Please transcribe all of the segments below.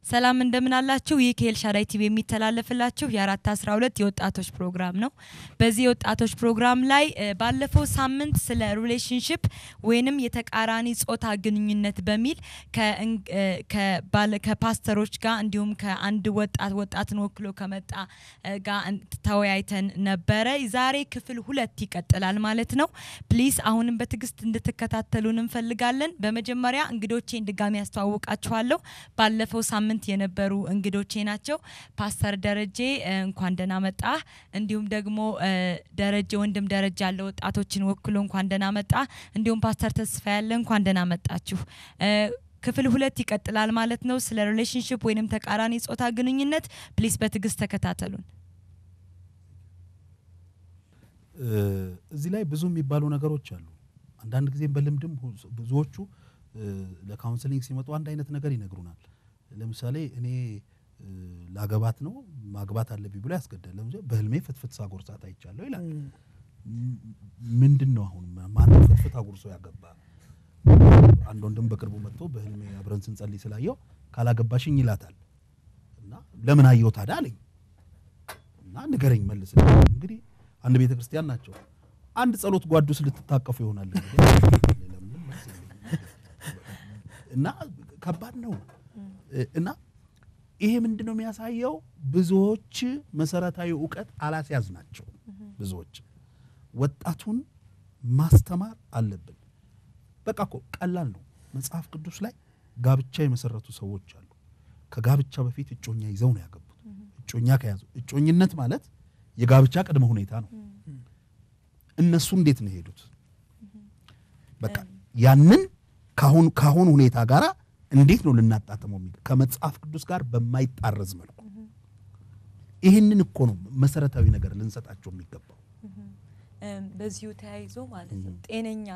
ሰላም እንደምን አላችሁ የኬልሻዳይ ቲቪ የሚተላለፍላችሁ የ412 የወጣቶች ፕሮግራም ነው። በዚህ የወጣቶች ፕሮግራም ላይ ባለፈው ሳምንት ስለ ሪሌሽንሺፕ ወይንም የተቃራኒ ጾታ ግንኙነት በሚል ከፓስተሮች ጋር እንዲሁም ከአንድ ወጣትን ወክሎ ከመጣ ጋር ተወያይተን ነበረ። ዛሬ ክፍል 2 ይቀጥላል ማለት ነው። ፕሊዝ አሁንም በትግስት እንድትከታተሉን እንፈልጋለን። በመጀመሪያ እንግዶቼን ድጋሚ ያስተዋውቃችኋለሁ። ባለፈው ሳምንት የነበሩ እንግዶቼ ናቸው። ፓስተር ደረጀ እንኳን ደህና መጣ። እንዲሁም ደግሞ ደረጀ ወንድም ደረጃ ያለ ወጣቶችን ወክሎ እንኳን ደህና መጣ። እንዲሁም ፓስተር ተስፋ ያለ እንኳን ደህና መጣችሁ። ክፍል 2 ይቀጥላል ማለት ነው። ስለ ሪሌሽንሺፕ ወይንም ተቃራኒ ጾታ ግንኙነት ፕሊዝ በትግስት ተከታተሉን። እዚህ ላይ ብዙ የሚባሉ ነገሮች አሉ። አንዳንድ ጊዜ በልምድም ብዙዎቹ ለካውንሰሊንግ ሲመጡ አንድ አይነት ነገር ይነግሩናል። ለምሳሌ እኔ ላገባት ነው ማግባት አለብኝ ብሎ ያስገዳል። ለምሳሌ በህልሜ ፍትፍት ሳጎርሳት አይቻለሁ ይላል። ምንድነው አሁን ማን ፍትፍት አጎርሶ ያገባ? አንድ ወንድም በቅርቡ መጥቶ በህልሜ አብረን ስንጸልይ ስላየው ካላገባሽኝ ይላታል እና ለምን አየው ታዲያ አለኝ እና ንገረኝ መልስ። እንግዲህ አንድ ቤተክርስቲያን ናቸው። አንድ ጸሎት ጓዱስ ልትታቀፉ ይሆናል እና ከባድ ነው። እና ይሄ ምንድነው የሚያሳየው? ብዙዎች መሰረታዊ ዕውቀት አላስያዝናቸው። ብዙዎች ወጣቱን ማስተማር አለብን። በቃ እኮ ቀላል ነው። መጽሐፍ ቅዱስ ላይ ጋብቻ የመሰረቱ ሰዎች አሉ። ከጋብቻ በፊት እጮኛ ይዘው ነው ያገቡት። እጮኛ ከያዙ እጮኝነት ማለት የጋብቻ ቅድመ ሁኔታ ነው። እነሱ እንዴት ነው ሄዱት? በቃ ያንን ካሁን ሁኔታ ጋራ እንዴት ነው ልናጣጣመው? ከመጽሐፍ ቅዱስ ጋር በማይጣረዝ መልኩ ይሄንን እኮ ነው መሰረታዊ ነገር ልንሰጣቸው የሚገባው። በዚሁ ተያይዞ ማለት ነው ጤነኛ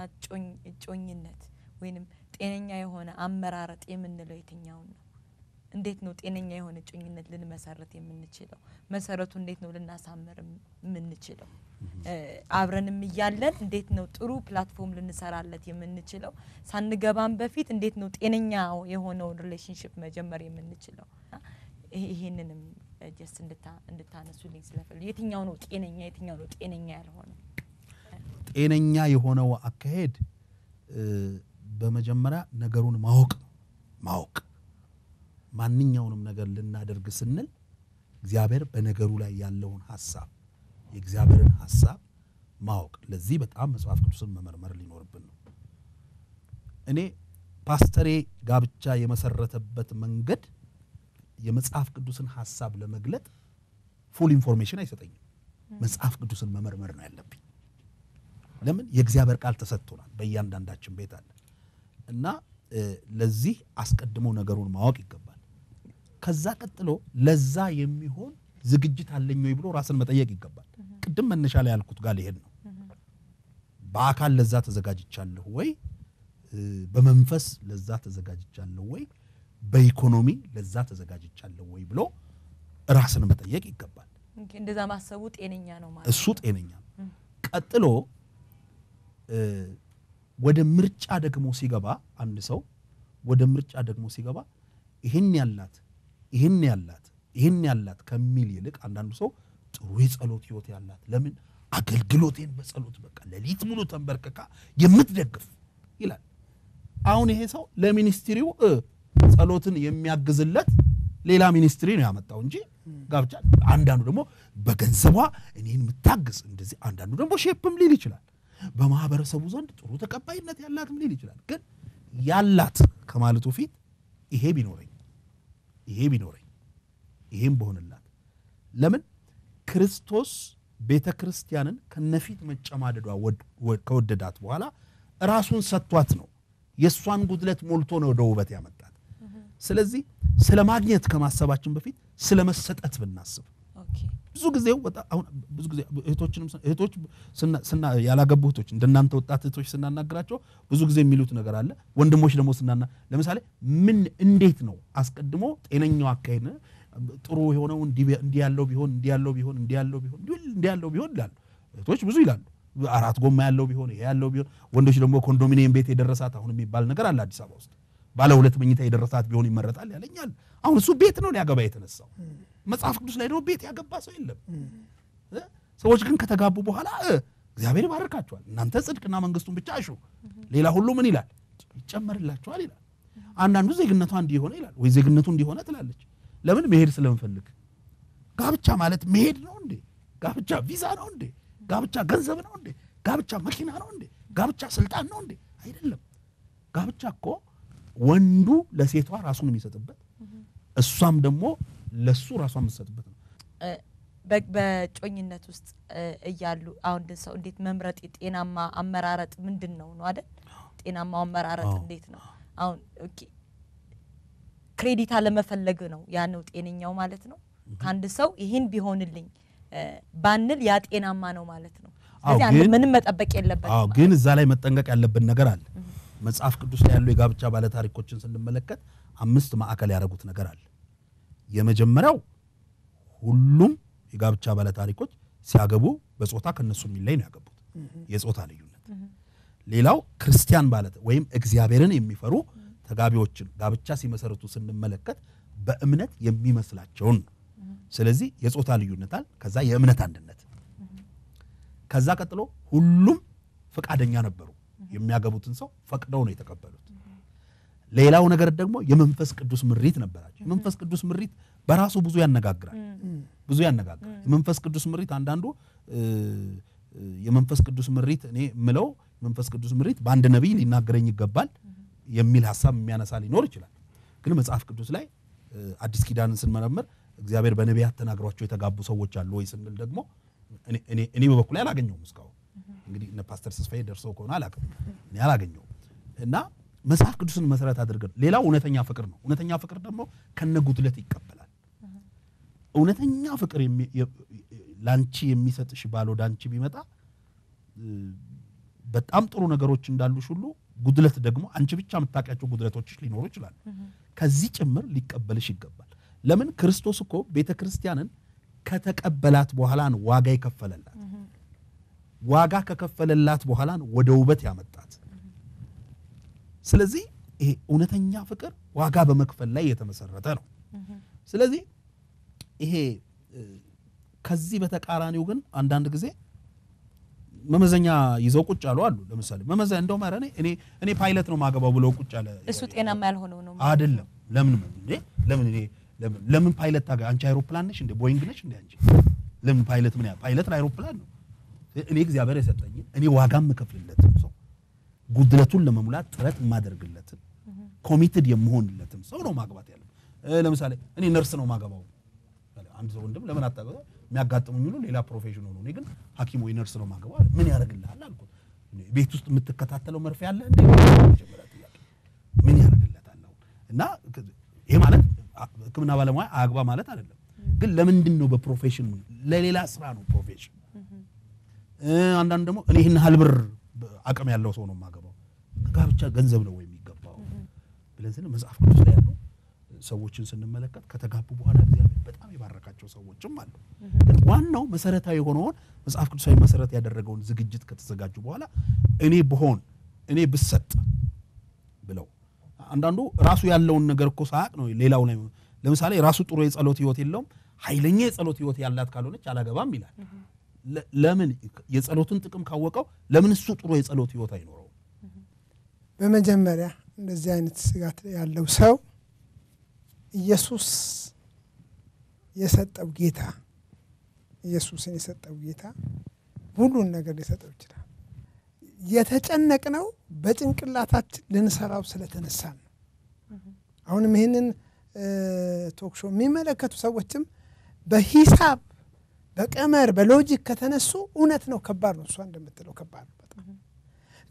እጮኝነት ወይንም ጤነኛ የሆነ አመራረጥ የምንለው የትኛው ነው? እንዴት ነው ጤነኛ የሆነ እጮኝነት ልንመሰረት የምንችለው? መሰረቱ እንዴት ነው ልናሳመር የምንችለው? አብረንም ይያለን እንዴት ነው ጥሩ ፕላትፎርም ልንሰራለት የምንችለው? ሳንገባም በፊት እንዴት ነው ጤነኛ የሆነው ሪሌሽንሺፕ መጀመር የምንችለው? ይሄንንም ጀስት እንድታነሱልኝ ስለፈልኩ የትኛው ነው ጤነኛ የትኛው ነው ጤነኛ ያልሆነው? ጤነኛ የሆነው አካሄድ በመጀመሪያ ነገሩን ማወቅ ማንኛውንም ነገር ልናደርግ ስንል እግዚአብሔር በነገሩ ላይ ያለውን ሐሳብ የእግዚአብሔርን ሐሳብ ማወቅ። ለዚህ በጣም መጽሐፍ ቅዱስን መመርመር ሊኖርብን ነው። እኔ ፓስተሬ ጋብቻ የመሰረተበት መንገድ የመጽሐፍ ቅዱስን ሐሳብ ለመግለጥ ፉል ኢንፎርሜሽን አይሰጠኝም። መጽሐፍ ቅዱስን መመርመር ነው ያለብኝ። ለምን? የእግዚአብሔር ቃል ተሰጥቶናል፣ በእያንዳንዳችን ቤት አለ እና ለዚህ አስቀድሞ ነገሩን ማወቅ ይገባል። ከዛ ቀጥሎ ለዛ የሚሆን ዝግጅት አለኝ ወይ ብሎ ራስን መጠየቅ ይገባል። ቅድም መነሻ ላይ ያልኩት ጋር ሊሄድ ነው። በአካል ለዛ ተዘጋጅቻለሁ ወይ? በመንፈስ ለዛ ተዘጋጅቻለሁ ወይ? በኢኮኖሚ ለዛ ተዘጋጅቻለሁ ወይ ብሎ ራስን መጠየቅ ይገባል። እንደዛ ማሰቡ ጤነኛ ነው ማለት እሱ ጤነኛ ነው። ቀጥሎ ወደ ምርጫ ደግሞ ሲገባ አንድ ሰው ወደ ምርጫ ደግሞ ሲገባ ይሄን ያላት ከሚል ይልቅ አንዳንዱ ሰው ጥሩ የጸሎት ህይወት ያላት ለምን አገልግሎቴን በጸሎት በቃ ለሊት ሙሉ ተንበርከካ የምትደግፍ ይላል። አሁን ይሄ ሰው ለሚኒስትሪው ጸሎትን የሚያግዝለት ሌላ ሚኒስትሪ ነው ያመጣው እንጂ ጋብቻ። አንዳንዱ ደግሞ በገንዘቧ እኔን የምታግዝ እንደዚህ፣ አንዳንዱ ደግሞ ሼፕም ሊል ይችላል። በማህበረሰቡ ዘንድ ጥሩ ተቀባይነት ያላትም ሊል ይችላል። ግን ያላት ከማለቱ ፊት ይሄ ቢኖረኝ ይሄም በሆነላት። ለምን? ክርስቶስ ቤተክርስቲያንን ከነፊት መጨማደዷ ከወደዳት በኋላ ራሱን ሰጥቷት ነው የሷን ጉድለት ሞልቶ ነው ወደ ውበት ያመጣት። ስለዚህ ስለማግኘት ከማሰባችን በፊት ስለመሰጠት ብናስብ ብዙ ጊዜ እህቶች ያላገቡ እህቶች እንደናንተ ወጣት እህቶች ስናናግራቸው ብዙ ጊዜ የሚሉት ነገር አለ። ወንድሞች ደግሞ ለምሳሌ እንዴት ነው አስቀድሞ ጤነኛው አካሄድ ጥሩ የሆነው እንዲያለው ቢሆን ይላሉ። እህቶች ብዙ ይላሉ። 4 ጎማ ያለው ቢሆን ይሄ ያለው ቢሆን። ወንዶች ደግሞ ኮንዶሚኒየም ቤት የደረሳት አሁን የሚባል ነገር አለ አዲስ አበባ ውስጥ። ባለ ሁለት መኝታ የደረሳት ቢሆን ይመረጣል ያለኛል አሁን እሱ ቤት ነው ሊያገባ የተነሳው መጽሐፍ ቅዱስ ላይ ነው ቤት ያገባ ሰው የለም ሰዎች ግን ከተጋቡ በኋላ እግዚአብሔር ይባርካቸዋል እናንተ ጽድቅና መንግስቱን ብቻ አሹ ሌላ ሁሉ ምን ይላል ይጨመርላችኋል ይላል አንዳንዱ ዜግነቱ አንድ ይሆነ ይላል ወይ ዜግነቱ እንዲሆነ ትላለች ለምን መሄድ ስለምፈልግ ጋብቻ ማለት መሄድ ነው እንዴ ጋብቻ ቪዛ ነው እንዴ ጋብቻ ገንዘብ ነው እንዴ ጋብቻ መኪና ነው እንዴ ጋብቻ ስልጣን ነው እንዴ አይደለም ጋብቻ እኮ ወንዱ ለሴቷ ራሱን የሚሰጥበት እሷም ደግሞ ለሱ ራሷን የምትሰጥበት ነው በጮኝነት ውስጥ እያሉ አሁን ሰው እንዴት መምረጥ ጤናማ አመራረጥ ምንድነው ነው አይደል ጤናማ አመራረጥ እንዴት ነው አሁን ኦኬ ክሬዲት አለመፈለግ ነው ያነው ጤነኛው ማለት ነው ካንድ ሰው ይሄን ቢሆንልኝ ባንል ያ ጤናማ ነው ማለት ነው ስለዚህ አንድ ምንም መጠበቅ የለበትም ግን እዛ ላይ መጠንቀቅ ያለብን ነገር አለ መጽሐፍ ቅዱስ ላይ ያለው የጋብቻ ባለ ታሪኮችን ስንመለከት 5 ማዕከል ያደረጉት ነገር አለ የመጀመሪያው ሁሉም የጋብቻ ባለ ታሪኮች ሲያገቡ በጾታ ከነሱ የሚለይ ነው ያገቡት የጾታ ልዩነት ሌላው ክርስቲያን ባለ ወይም እግዚአብሔርን የሚፈሩ ተጋቢዎችን ጋብቻ ሲመሰረቱ ስንመለከት በእምነት የሚመስላቸውን ስለዚህ የጾታ ልዩነት አለ ከዛ የእምነት አንድነት ከዛ ቀጥሎ ሁሉም ፈቃደኛ ነበሩ የሚያገቡትን ሰው ፈቅደው ነው የተቀበሉት ሌላው ነገር ደግሞ የመንፈስ ቅዱስ ምሪት ነበራቸው የመንፈስ ቅዱስ ምሪት በራሱ ብዙ ያነጋግራል የመንፈስ ቅዱስ ምሪት አንዳንዱ የመንፈስ ቅዱስ ምሪት እኔ ምለው መንፈስ ቅዱስ ምሪት በአንድ ነብይ ሊናገረኝ ይገባል የሚል ሐሳብ የሚያነሳ ሊኖር ይችላል ግን መጽሐፍ ቅዱስ ላይ አዲስ ኪዳንን ስንመረምር እግዚአብሔር በነቢያት ተናግሯቸው የተጋቡ ሰዎች አሉ ወይ ስንል ደግሞ እኔ በበኩሌ አላገኘውም እስካሁን እንግዲህ እነ ፓስተር ተስፋዬ ደርሰው ከሆነ አላቀም እኔ አላገኘውም እና መጽሐፍ ቅዱስን መሰረት አድርገን ሌላው እውነተኛ ፍቅር ነው እውነተኛ ፍቅር ደግሞ ከነጉድለት ይቀበላል እውነተኛ ፍቅር ላንቺ የሚሰጥሽ ባል ወዳንቺ ቢመጣ በጣም ጥሩ ነገሮች እንዳሉሽ ሁሉ ጉድለት ደግሞ አንቺ ብቻ መታቂያቸው ጉድለቶችሽ ሊኖሩ ይችላል ከዚህ ጭምር ሊቀበልሽ ይገባል ለምን ክርስቶስ እኮ ቤተክርስቲያንን ከተቀበላት በኋላ ነው ዋጋ ይከፈለላት ዋጋ ከከፈለላት በኋላ ነው ወደ ውበት ያመጣት ስለዚህ ይሄ እውነተኛ ፍቅር ዋጋ በመክፈል ላይ የተመሰረተ ነው ስለዚህ ይሄ ከዚህ በተቃራኒው ግን አንዳንድ ጊዜ መመዘኛ ይዘው ቁጭ አሉ ለምሳሌ መመዘኛ እንደው ማረኔ እኔ ፓይለት ነው ማገባው ብለው ቁጭ አለ እሱ ጤናማ ያልሆነው ነው አይደለም ለምን ፓይለት ታጋ አንቺ አይሮፕላን ነሽ እንደ ቦይንግ ነሽ እንደ አንቺ ለምን ፓይለት ምን ያ ፓይለት አይሮፕላን ነው እኔ እግዚአብሔር የሰጠኝ እኔ ዋጋም ከፍልለት ሰው ጉድለቱን ለመሙላት ጥረት ማደርግለት ኮሚትድ የምሆንለትም ሰው ነው ማግባት ያለው ለምሳሌ እኔ ነርስ ነው ማገባው አንድ ሰው እንደም ለምን አጣገባ የሚያጋጥሙኝ ሁሉ ሌላ ፕሮፌሽን ሆኖ እኔ ግን ሐኪም ወይ ነርስ ነው ማገባው ምን ያደርግልሃል አልኩት ቤት ውስጥ የምትከታተለው መርፌ ያለ እንዴ ምን ያደርግልታል እና ይሄ ማለት ህክምና ባለሙያ አግባ ማለት አይደለም ግን ለምንድን ነው በፕሮፌሽን ለሌላ ስራ ነው ፕሮፌሽን አንዳንድ ደግሞ እኔ ይሄን ሀልብር አቅም ያለው ሰው ነው ማገባው ጋብቻ ገንዘብ ነው የሚገባው ብለዚህ መጽሐፍ ቅዱስ ላይ ያለው ሰዎችን ስንመለከት ከተጋቡ በኋላ እግዚአብሔር በጣም ይባረካቸው ሰዎችም አሉ ግን ዋናው መሰረታዊ ሆኖን መጽሐፍ ቅዱሳዊ መሰረት ያደረገውን ዝግጅት ከተዘጋጁ በኋላ እኔ ብሰጥ ብለው አንዳንዱ ራሱ ያለውን ነገር እኮ ሳያቅ ነው ሌላው ላይ ለምሳሌ ራሱ ጥሩ የጸሎት ህይወት የለውም ኃይለኛ የጸሎት ህይወት ያላት ካልሆነች አላገባም ይላል ለምን የጸሎትን ጥቅም ካወቀው ለምን እሱ ጥሩ የጸሎት ህይወት አይኖረው በመጀመሪያ እንደዚህ አይነት ስጋት ያለው ሰው ኢየሱስ የሰጠው ጌታ ሁሉን ነገር ሊሰጠው ይችላል የተጨነቅነው በጭንቅላታችን ልንሰራው ስለተነሳን ነው አሁንም ይሄንን ቶክ ሾው የሚመለከቱ ሰዎችም በሂሳብ በቀመር በሎጂክ ከተነሱ እውነት ነው ከባድ ነው እሷ እንደምትለው ከባድ ነው በጣም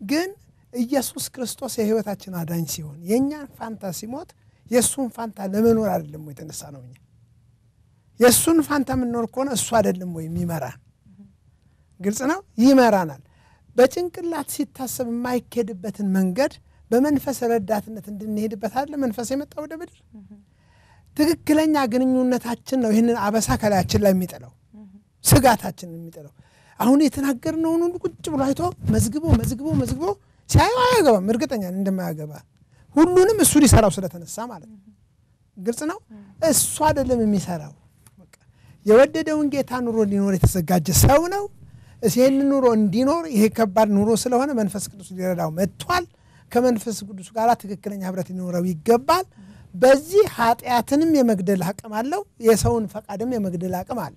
ግን ኢየሱስ ክርስቶስ የህይወታችን አዳኝ ሲሆን የኛን ፋንታ ሲሞት የሱን ፋንታ ለመኖር አይደለም ወይ ተነሳ ነው የሱን ፋንታ ምንኖር ከሆነ እሱ አይደለም ወይ የሚመራን ግልጽ ነው ይመራናል በጭንቅላት ሲታሰብ የማይከድበትን መንገድ በመንፈስ ረዳትነት እንድንሄድበት አይደል መንፈስ የመጣው ወደ ምድር ትክክለኛ ግንኙነታችን ነው ይሄንን አበሳ ከላያችን ላይ የሚጠላው ስጋታችን የሚጠላው አሁን የተናገርነው ሁሉ ቁጭ ብሎ አይቶ መዝግቦ ሲያዩ አያገባም እርግጠኛ እንደማያገባ ሁሉንም እሱ ሊሰራው ስለተነሳ ማለት ነው ግልጽ ነው እሱ አይደለም የሚሰራው በቃ የወደደውን ጌታ ኑሮ ሊኖር የተዘጋጀ ሰው ነው እዚህን ኑሮ እንዲኖር ይሄ ከባድ ኑሮ ስለሆነ መንፈስ ቅዱስ ሊረዳው መጥቷል ከመንፈስ ቅዱስ ጋር ትክክለኛ ህብረት ሊኖረው ይገባል በዚህ ኃጢያትንም የመግደል አቅም አለው የሰውን ፈቃድም የመግደል አቅም አለ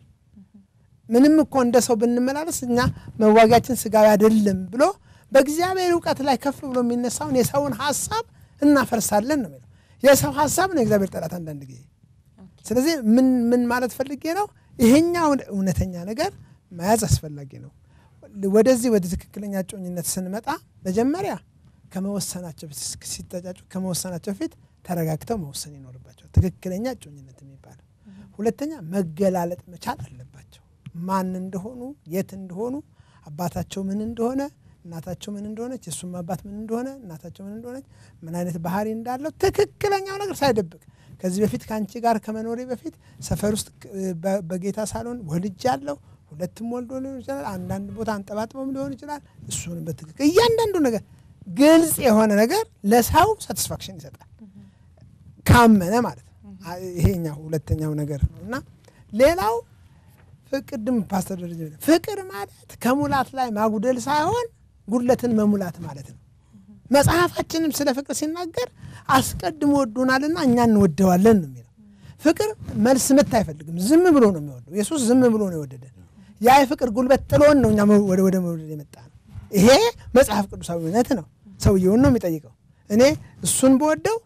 ምንም እኮ እንደ ሰው ብንመላለስ እኛ መዋጋችን ስጋዊ አይደለም ብሎ በእግዚአብሔር ዕውቀት ላይ ከፍ ብሎ የሚነሳውን የሰውን ሐሳብ እናፈርሳለን ነው የሚለው የሰው ሐሳብ ነው እግዚአብሔር ጠላት አንዳንድ ጊዜ ስለዚህ ምን ማለት ፈልጌ ነው ይሄኛው እውነተኛ ነገር ማያዝ አስፈላጊ ነው ወደዚህ ወደ ትክክለኛ ጮኝነት ስንመጣ መጀመሪያ ከመወሰናቸው ሲተጫጩ ከመወሰናቸው ፊት ተረጋግተው መወሰን ይኖርባቸው ትክክለኛ ጮኝነት የሚባለው ሁለተኛ መገላለጥ መቻል አለባቸው ማን እንደሆኑ የት እንደሆኑ አባታቸው ምን እንደሆነ እናታቸው ምን እንደሆነች የሱም አባት ምን እንደሆነ እናታቸው ምን እንደሆነች ምን አይነት ባህሪ እንዳለው ትክክለኛው ነገር ሳይደብቅ ከዚህ በፊት ካንቺ ጋር ከመኖሬ በፊት ሰፈር ውስጥ በጌታ ሳሎን ወልጃለሁ ሁለቱም ወልዶ ሊሆን ይችላል አንዳንድ ቦታ አንጠባጥበም ሊሆን ይችላል እሱን በትክክል እያንዳንዱ ነገር ግልጽ የሆነ ነገር ለሰው ሳቲስፋክሽን ይሰጣል ካመነ ማለት ነው ይሄኛው ሁለተኛው ነገር ነውና ሌላው ፍቅርም ፓስተር ደረጀ ፍቅር ማለት ከሙላት ላይ ማጉደል ሳይሆን ጉድለትን መሙላት ማለት ነው መጽሐፋችንም ስለ ፍቅር ሲናገር አስቀድሞ ወዶናልና እኛ እንወደዋለን ነው የሚለው ፍቅር መልስ ምት አይፈልግም ዝም ብሎ ነው የሚወደው ኢየሱስ ዝም ብሎ ነው የወደደ ያ የፍቅር ጉልበት ጥሎን ነው እኛ ወደ መውደድ የመጣነው ይሄ መጽሐፍ ቅዱሳዊነት ነው ሰውየውን ነው የሚጠይቀው እኔ እሱን በወደው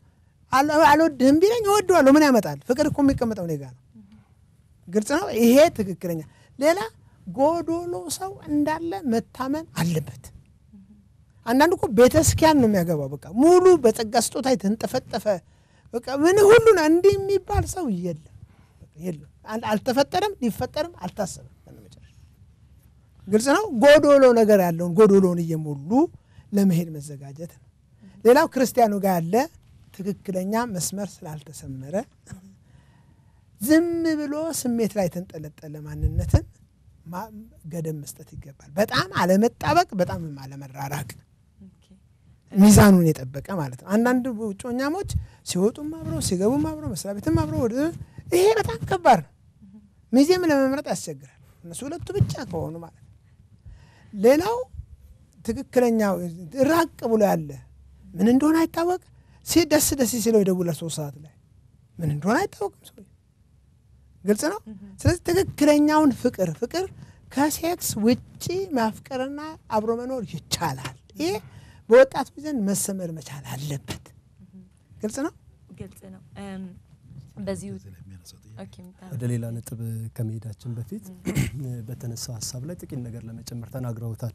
አልወድህም ቢለኝ እወደዋለሁ ምን ያመጣል ፍቅር እኮ የሚቀመጠው እኔ ጋር ነው ግልጽ ነው ይሄ ትክክለኛ ሌላ ጎዶሎ ሰው እንዳለ መታመን አለበት አንዳንዱ እኮ ቤተክርስቲያን ነው የሚያገባው በቃ ሙሉ በጸጋ ስጦታ የተንጠፈጠፈ በቃ ምን ሁሉ ነው እንዲህ የሚባል ሰው የለም አልተፈጠረም ሊፈጠርም አልታሰበም ግልጽ ነው ጎዶሎ ነገር ያለውን ጎዶሎን እየሞሉ ለመሄድ መዘጋጀት ነው ሌላው ክርስቲያኑ ጋር ያለ ትክክለኛ መስመር ስላልተሰመረ ዝም ብሎ ስሜት ላይ ተንጠለጠለ ማንነትን ገደም መስጠት ይገባል በጣም አለመጣበቅ በጣም አለመራራቅ ሚዛኑን የጠበቀ ማለት ነው አንዳንድ ጮኛሞች ሲወጡም አብረው ሲገቡም አብረው መስሪያ ቤትም አብረው ይሄ በጣም ከባድ ነው ሚዜም ለመምረጥ ያስቸግራል እነሱ ሁለቱ ብቻ ከሆኑ ማለት ሌላው ትክክለኛው ራቅ ብሎ ያለ ምን እንደሆነ አይታወቅ ሲደስ ሲለው ይደውላል 3 ሰዓት ላይ ምን እንደሆነ አይታወቅም ሰው ግልጽ ነው ስለዚህ ትክክለኛውን ፍቅር ከሴክስ ውጪ ማፍቀርና አብሮ መኖር ይቻላል ይሄ በወጣት ዘንድ መሰመር መቻል አለበት ግልጽ ነው በዚሁ ኦኬ ወደ ሌላ ነጥብ ከመሄዳችን በፊት በተነሳው ሐሳብ ላይ ጥቂት ነገር ለመጨመር ተናግረውታል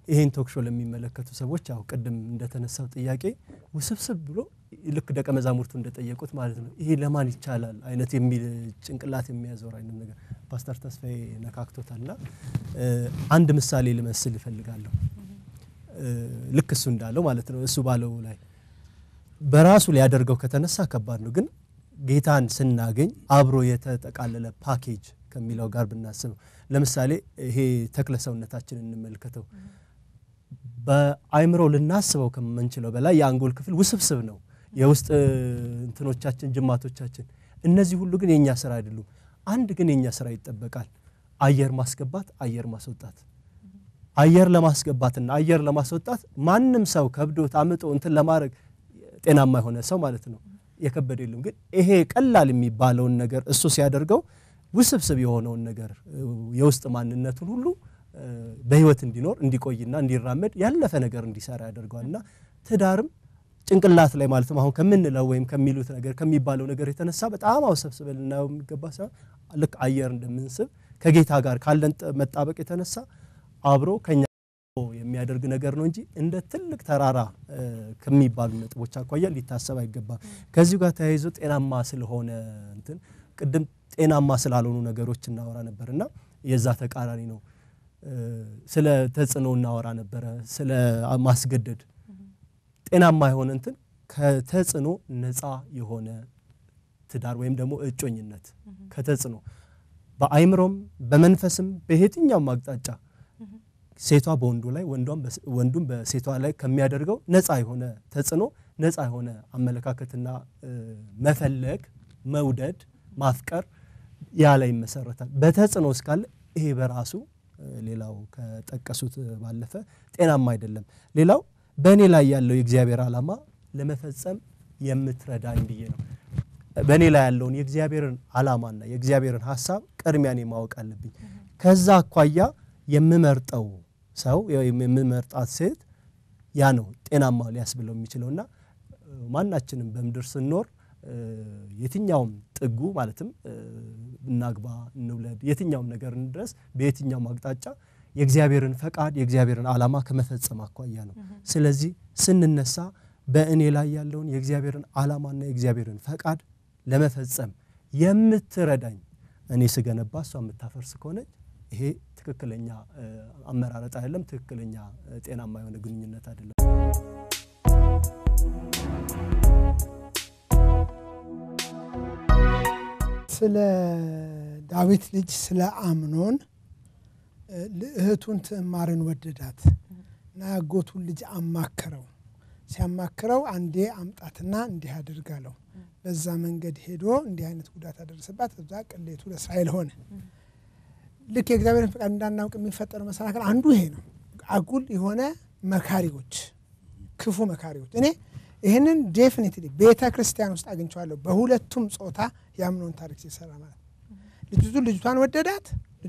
ይሄን ቶክ ሾው ለሚመለከቱ ሰዎች ያው ቀደም እንደተነሳው ጥያቄ ውስብስብ ብሎ ልክ ደቀ መዛሙርቱ እንደጠየቁት ማለት ነው ይሄ ለማን ይቻላል አይነት የሚል ጭንቅላት የሚያዞር አይነት ነገር ፓስተር ተስፋዬ ነካክቶታልና አንድ ምሳሌ ልመስል ይፈልጋለሁ ልክ እሱ እንዳለው ማለት ነው እሱ ባለው ላይ በራሱ ሊያደርገው ከተነሳ ከባድ ነው ግን ጌታን ስናገኝ አብሮ የተጠቃለለ ፓኬጅ ከሚለው ጋር ብናስብ ለምሳሌ ይሄ ተክለሰውነታችንን እንመልከተው በአይምሮ ልናስበው ከመንችለው በላይ የአንጎል ክፍል ውስብስብ ነው የውስጥ እንትኖቻችን ጅማቶቻችን እነዚህ ሁሉ ግን የኛ ስራ አይደሉም አንድ ግን የኛ ስራ ይጠበቃል አየር ማስገባት አየር ማስወጣት አየር ለማስገባትና አየር ለማስወጣት ማንንም ሰው ከብዶት አምጦ እንትን ለማድረግ ጤናማ የሆነ ሰው ማለት ነው የከበደ የለም ግን ይሄ ቀላል የሚባለውን ነገር እሱ ሲያደርገው ውስብስብ የሆነውን ነገር የውስጥ ማንነቱን ሁሉ በህይወት እንዲኖር እንዲቆይና እንዲራመድ ያለፈ ነገር እንዲሰራ ያደርጋልና ትዳርም ጭንቅላት ላይ ማለት ነው አሁን ከመንለው ወይም ከሚሉት ነገር ከሚባለው ነገር የተነሳ በጣም አውሰብስበልና የሚገባ ሰው ልክ አየር እንደምንስብ ከጌታ ጋር ካለን መጣበቅ የተነሳ አብሮ ከኛ የሚያደርግ ነገር ነው እንጂ እንደ ትልቅ ተራራ ከሚባሉ ነጥቦች አኳያ ሊታሰብ አይገባም ከዚህ ጋር ተያይዞ ጤናማ ስለሆነ እንትን ቅድም ጤናማ ስላልሆኑ ነገሮች እናወራ ነበርና የዛ ተቃራኒ ነው ስለ ተጽዕኖ እናወራ ነበር ስለ ማስገደድ ጤናማ የሆነ እንትን ከተጽዕኖ ነፃ የሆነ ትዳር ወይም ደግሞ እጮኝነት ከተጽዕኖ በአይምሮም በመንፈስም በየትኛው ማቅጣጫ ሴቷ በወንዱ ላይ ወንዱም በሴቷ ላይ ከሚያደርገው ነፃ የሆነ ተጽዕኖ ነፃ የሆነ አመለካከትና መፈለግ መውደድ ማፍቀር ያ ላይ ይመሰረታል በተጽዕኖ እስካለ ይሄ በራሱ ሌላው ከጠቀሱት ባለፈ ጤናማ አይደለም ሌላው በእኔ ላይ ያለው የእግዚአብሔር ዓላማ ለመፈጸም የምትረዳኝ ብዬ ነው በእኔ ላይ ያለውን የእግዚአብሔርን ዓላማና የእግዚአብሔርን ሐሳብ ቀድሚያኔ ማወቅ አለብኝ ከዛ አኳያ የምመርጠው ሰው የምመርጣት ሴት ያ ነው ጤናማ ሊያስብለው የሚችለውና ማናችንም በመድር ስንኖር የትኛውም ጥጉ ማለትም እናግባ እንውለድ የትኛውም ነገር እንድረስ በየትኛውም አቅጣጫ የእግዚአብሔርን ፈቃድ የእግዚአብሔርን ዓላማ ከመፈጸም አኳያ ነው ስለዚህ ስንነሳ በእኔ ላይ ያለውን የእግዚአብሔርን ዓላማና የእግዚአብሔርን ፈቃድ ለመፈጸም የምትረዳኝ እኔ ስገነባ እሷ የምታፈርስ ከሆነ ይሄ ትክክለኛ አመራረጥ አይደለም ትክክለኛ ጤናማ የሆነ ግንኙነት አይደለም ስለ ዳዊት ልጅ ስለ አምኖን እህቱን ትዕማርን ወደዳት እና ያጎቱን ልጅ አማከረው ሲያማከረው አንዴ አምጣትና እንዲህ አድርጋለው በዛ መንገድ ሄዶ እንዲህ አይነት ጉዳት አደረሰባት በዛ ቅሌቱ ለእስራኤል ሆነ ልክ የእግዚአብሔርን ፈቃድ እንዳናውቅ የሚፈጠር መሰናክል አንዱ ይሄ ነው አጉል የሆነ መካሪዎች ክፉ መካሪዎች እኔ ይሄንን ዴፊኒትሊ ቤተክርስቲያን ውስጥ አግኝቻለሁ በሁለቱም ጾታ ያምኖን ታሪክ ሲሰራ ማለት ልጅቷን ወደዳት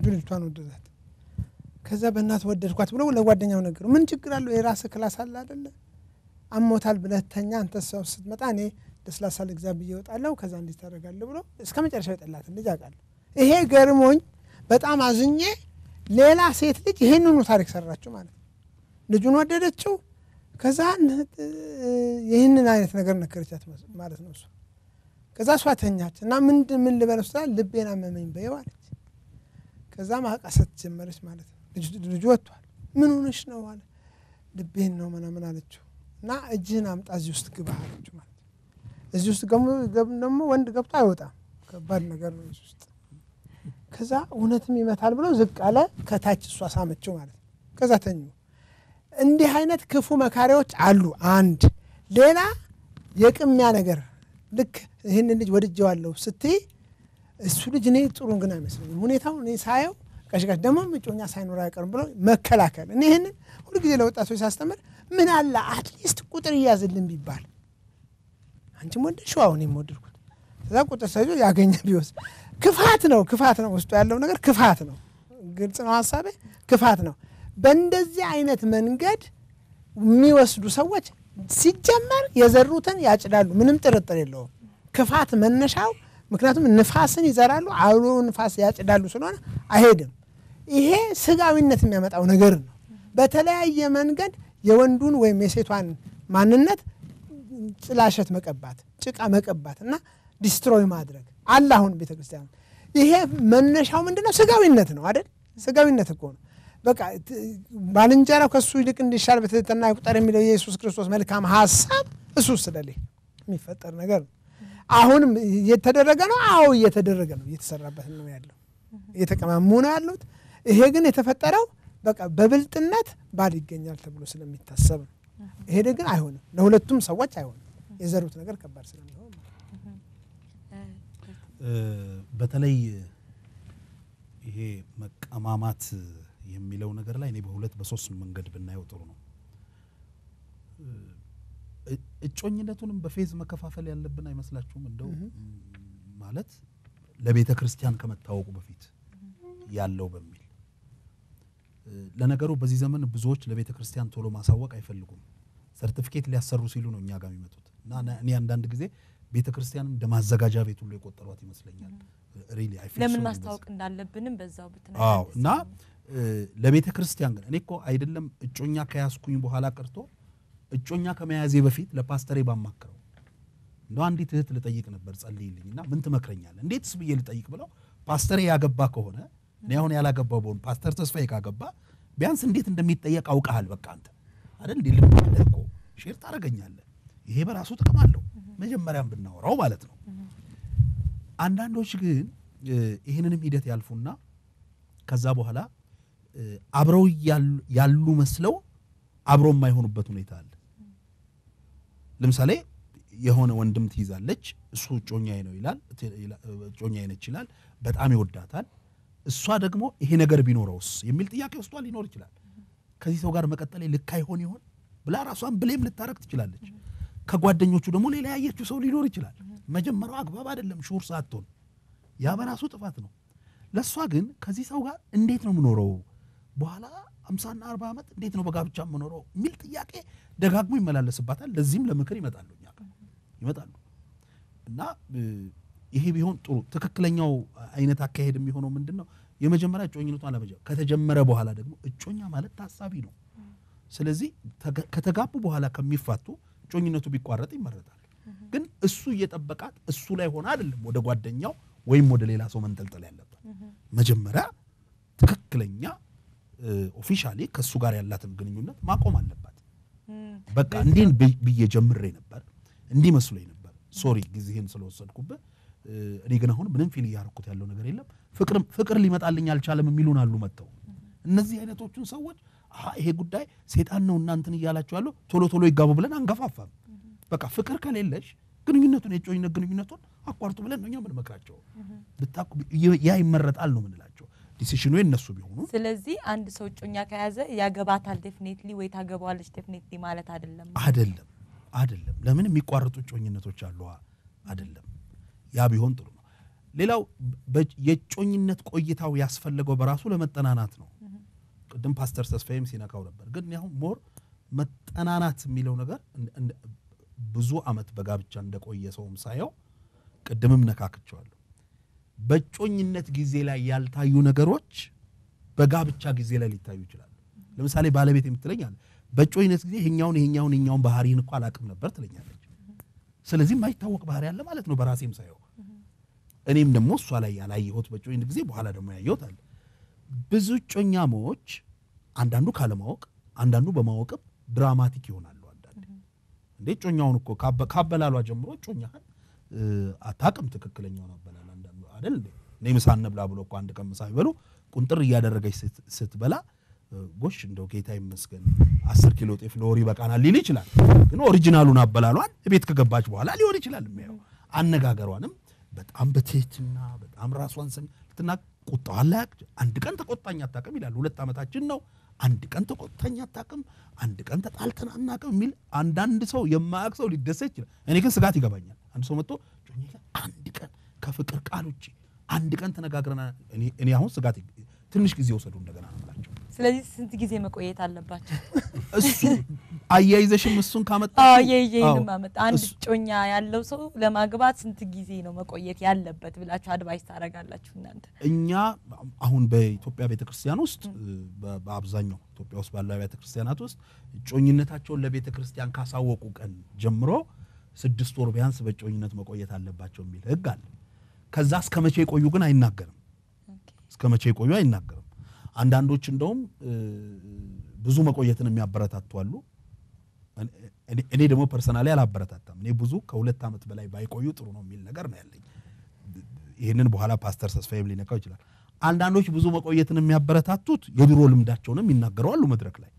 ልጅቷን ወደዳት ከዛ በእናት ወደድኳት ብሎ ለጓደኛው ነገር ምን ችግር አለው የራስ ክላስ አለ አይደለ አሞታል ብለተኛ አንተ ሰው ስትመጣ እኔ ደስላሳ ለእግዚአብሔር ይወጣለው ከዛ እንዴት ታደርጋለህ ብሎ እስከመጨረሻው ይጠላት ልጅ አቃለሁ ይሄ ገርሞኝ በጣም አዝኜ ሌላ ሴት ልጅ ይሄንኑ ታሪክ ሰራችሁ ማለት ልጁን ወደደችው ከዛ ይሄንን አይነት ነገር ነከረቻት ማለት ነው እሱ ከዛ ሷተኛች እና ምን ልበለስ ልቤና መመኝ በይዋለች ከዛ ማቃሰት ጀመረች ማለት ነው ልጁ ወጥቷል ምን ሆነሽ ነው አለ ልቤን ነው ምናምን አለችው እና እጅህን አምጣ እዚህ ውስጥ ግባ አለችው ማለት እዚህ ውስጥ ደግሞ ወንድ ገብቶ አይወጣም ከባድ ነገር ነው እዚህ ውስጥ ከዛ እውነትም ይመታል ብሎ ዝቅ አለ ከታች እሷ ሳመችው ማለት ከዛ ተኙ እንዲህ አይነት ክፉ መካሪዎች አሉ አንድ ሌላ የቅሚያ ነገር ልክ ይሄን ልጅ ወድጄዋለሁ ስትይ እሱ ልጅ እኔ ጥሩ ግን አይመስልም ሁኔታው እኔ ሳየው ቀሽቀሽ ደግሞ ምጮኛ ሳይኖር አይቀርም ብሎ መከላከል እኔ ይሄን ሁሉ ጊዜ ለወጣቶች ሳስተምር ምን አለ አትሊስት ቁጥር ይያዝልን ቢባል አንቺም ወደሽው አሁን ይሞድርኩት ከዛ ቁጥር ሳይዞ ያገኘ ቢወስ ክፋት ነው ውስጡ ያለው ነገር ክፋት ነው ግልጽ ነው ሐሳቤ ክፋት ነው በእንደዚህ አይነት መንገድ የሚወስዱ ሰዎች ሲጀመር የዘሩትን ያጭዳሉ ምንም ጥርጥር የለውም ክፋት መነሻው ምክንያቱም ንፋስን ይዘራሉ አውሎ ንፋስ ያጭዳሉ ስለሆነ አይሄድም ይሄ ስጋዊነት የሚያመጣው ነገር ነው በተለያየ መንገድ የወንዱን ወይም የሴቷን ማንነት ጥላሸት መቀባት ጭቃ መቀባትና ዲስትሮይ ማድረግ አላሁን ቤተክርስቲያን ይሄ መነሻው ምንድነው ስጋዊነት ነው አይደል ስጋዊነት እኮ ነው በቃ ባልንጀራው ከሱ ይልቅ እንዲሻል በተተና ይቁጠር የሚለው ኢየሱስ ክርስቶስ መልካም ሐሳብ እሱ ስለለ የሚፈጠር ነገር ነው አሁንም እየተደረገ ነው አው እየተደረገ ነው እየተሰራበት ነው ያለው እየተቀማሙ ነው ያሉት ይሄ ግን የተፈጠረው በቃ በብልጥነት ባል ይገኛል ተብሎ ስለሚታሰብ ይሄ ግን አይሆንም ለሁለቱም ሰዎች አይሆንም የዘሩት ነገር ከባድ ስለሚሆን በተለይ ይሄ መቀማማት የሚለው ነገር ላይ እኔ በሁለት በሶስት መንገድ ብናየው ጥሩ ነው እጮኝነቱንም በፌዝ መከፋፈል ያለብን አይመስላችሁም እንደው ማለት ለቤተ ክርስቲያን ከመታወቁ በፊት ያለው በሚል ለነገሩ በዚህ ዘመን ብዙዎች ለቤተ ክርስቲያን ቶሎ ማሳወቅ አይፈልጉም ሰርቲፊኬት ሊያሰሩ ሲሉ ነው እኛ ጋር የሚመጡት እና እኔ አንዳንድ ጊዜ ቤተ ክርስቲያንን እንደማዘጋጃ ቤት ሁሉ የቆጠሯት ይመስለኛል ሪሊ አይፈልጉም ለምን ማስተዋወቅ እንዳለብንም በዛው ብትነግረን አዎ እና ለቤተ ክርስቲያን ግን እኔኮ አይደለም እጮኛ ከያስኩኝ በኋላ ቀርቶ እጮኛ ከመያዜ በፊት ለፓስተሬ ባማከረው እንደው አንዲት እህት ልጠይቅ ነበር ጸልይልኝና ምን ትመክረኛለህ እንዴትስ ብዬ ልጠይቅ ብለው ፓስተሬ ያገባ ከሆነ እኔ አሁን ያላገባው ቦን ፓስተር ተስፋዬ ካገባ ቢያንስ እንዴት እንደሚጠየቅ አውቃል በቃ አንተ አይደል ሊልምልኮ ሼር ታረጋኛለህ ይሄ በራሱ ጥቅም አለው መጀመሪያም ብናወራው ማለት ነው አንዳንዶች ግን ይሄንንም ሂደት ያልፉና ከዛ በኋላ አብረው ያሉ መስለው አብረው የማይሆኑበት ሁኔታ አለ። ለምሳሌ የሆነ ወንድም ትይዛለች እሱ ጮኛዬ ነው ይላል ጮኛዬ ነች ይላል በጣም ይወዳታል እሷ ደግሞ ይሄ ነገር ቢኖረውስ የሚል ጥያቄ ውስጧ ሊኖር ይችላል ከዚህ ሰው ጋር መቀጠል ልክ አይሆን ይሆን ብላ ራሷን ብሌም ልታረክ ትችላለች ከጓደኞቹ ደግሞ ሌላ ያየችው ሰው ሊኖር ይችላል መጀመሪያው አግባብ አይደለም ሹር ሳትሆን ያ በራሱ ጥፋት ነው ለሷ ግን ከዚህ ሰው ጋር እንዴት ነው ምኖረው በኋላ 50 እና 40 ዓመት እንዴት ነው በጋብቻ ምኖረው ሚል ጥያቄ ደጋግሞ ይመላለስባታል ለዚህም ለምክር ይመጣሉ እና ይሄ ቢሆን ጥሩ ትክክለኛው አይነት አካሄድ የሚሆነው ምንድነው የመጀመሪያ እጮኝነቷን ለመጀመር ከተጀመረ በኋላ ደግሞ እጮኛ ማለት ታሳቢ ነው ስለዚህ ከተጋቡ በኋላ ከሚፋቱ እጮኝነቱ ቢቋረጥ ይመረጣል ግን እሱ እየተጠበቃት እሱ ላይ ሆነ አይደለም ወደ ጓደኛው ወይም ወደ ሌላ ሰው መንጠልጠል ያለበት መጀመሪያ ትክክለኛ ኦፊሻሊ ከሱ ጋር ያላትን ግንኙነት ማቆም አለባት በቃ እንዴን በየጀምሬ ነበር እንዲህ መስሎኝ ነበር ሶሪ ጊዜህን ስለወሰድኩበት እኔ ግን አሁን ምንም ፊል ያርኩት ያለው ነገር የለም ፍቅር ሊመጣልኝ አልቻለም የሚሉን አሉ መተው እነዚህ አይነቶቹን ሰዎች ይሄ ጉዳይ ሰይጣን ነው እናንተን ይያላችሁ ያለው ቶሎ ይጋቡ ብለን አንገፋፋም በቃ ፍቅር ከሌለሽ ግንኙነቱን የጮኝነት ግንኙነቱን አቋርጡ ብለን ነው ምን መክራቸው ብታቁ ያ ይመረጣል ነው ምንላቸው ዲሲሽኑ የነሱ ቢሆኑ ስለዚህ አንድ ሰው ጮኛ ከያዘ ያገባታል ዴፊኒትሊ ወይ ታገባዋለች ዴፊኒትሊ ማለት አይደለም ለምን የሚቋርጡ ጮኝነቶች አሉ አይደለም ያ ቢሆን ጥሩ ነው ሌላው የጮኝነት ቆይታው ያስፈልገው በራሱ ለመጠናናት ነው ቅድም ፓስተር ተስፋዬም ሲነካው ነበር ግን ያው ሞር መጠናናት የሚለው ነገር ብዙ አመት በጋብቻ እንደቆየ ሰውም ሳይው ቅድምም ነካክቻለሁ በጮኝነት ጊዜ ላይ ያልታዩ ነገሮች በጋብቻ ጊዜ ላይ ሊታዩ ይችላል ለምሳሌ ባለቤት የምትለኛል በጮኝነት ጊዜ ይሄኛውን ባህሪን እንኳን አላቅም ነበር ትለኛለች ስለዚህ ማይታወቅ ባህሪ ያለ ማለት ነው በራሴም ሳይው እኔም ደግሞ እሷ ላይ ያላየሁት በጮኝነት ጊዜ በኋላ ደግሞ ያየሁት አለ ብዙ ጮኛሞች አንዳንዱ ካለማወቅ አንዳንዱ በማወቅ ድራማቲክ ይሆናሉ አንዳንዴ እንዴ ጮኛውን እኮ ካበላሏ ጀምሮ ጮኛህን አታቅም ትክክለኛውን አበላላ አንዳንዱ አይደል ነይ ምሳን ነብላ ብሎ እኮ አንድ ቀን ምሳ ይበሉ ቁንጥር ያደረገች ስትበላ ጎሽ እንደው ጌታ ይመስገን 10 ኪሎ ጤፍ ሎሪ በቃናል ሊል ይችላል ግን ኦሪጂናሉን አበላሏን ቤት ከገባች በኋላ ሊሆን ይችላል የሚያው አነጋገሯንም በጣም በትህትና በጣም ራሷን ሰምትና ቁጣዋላ አንድ ቀን ተቆጣኛ አታቀም ይላል 2 አመታችን ነው አንድ ቀን ተቆጣኛ አታቀም አንድ ቀን ተጣልተን አናቀም ሚል አንዳንድ ሰው የማያቅ ሰው ሊደሰት ይችላል እኔ ግን ስጋት ይገባኛል አንድ ሰው መጥቶ አንድ ቀን ከፍቅር ቃል ውጪ አንድ ቀን ተነጋግረና እኔ አሁን ስጋት ትንሽ ጊዜ ወሰዱ እንደገና አላቸው ስለዚህ ስንት ጊዜ መቆየት አለባቸው እሱ አያይዘሽም እሱን ካመጣው አያይዘሽም ማመጣ አንድ ጮኛ ያለው ሰው ለማግባት ስንት ጊዜ ነው መቆየት ያለበት ብላችሁ አድቫይስ ታረጋላችሁ እናንተ እኛ አሁን በኢትዮጵያ ቤተክርስቲያን ውስጥ በአብዛኛው ኢትዮጵያ ውስጥ ባለው ቤተክርስቲያናት ውስጥ ጮኝነታቸውን ለቤተክርስቲያን ካሳወቁ ቀን ጀምሮ 6 ወር ቢያንስ በጮኝነት መቆየት አለባቸው የሚል ህግ አለ ከዛ እስከመቼ ይቆዩ ግን አይናገርም እስከመቼ ይቆዩ አይናገርም አንዳንዶች እንደውም ብዙ መቆየትን የሚያበረታቱ አሉ እኔ ደግሞ ፐርሰናሊ አላበረታታም እኔ ብዙ ከ2 አመት በላይ ባይቆዩ ጥሩ ነው የሚል ነገር ነው ያለኝ ይሄንን በኋላ ፓስተር ተስፋዬም ሊነካው ይችላል አንዳንዶች ብዙ መቆየትን የሚያበረታቱት የድሮ ልምዳቸውንም ይናገራሉ መድረክ ላይ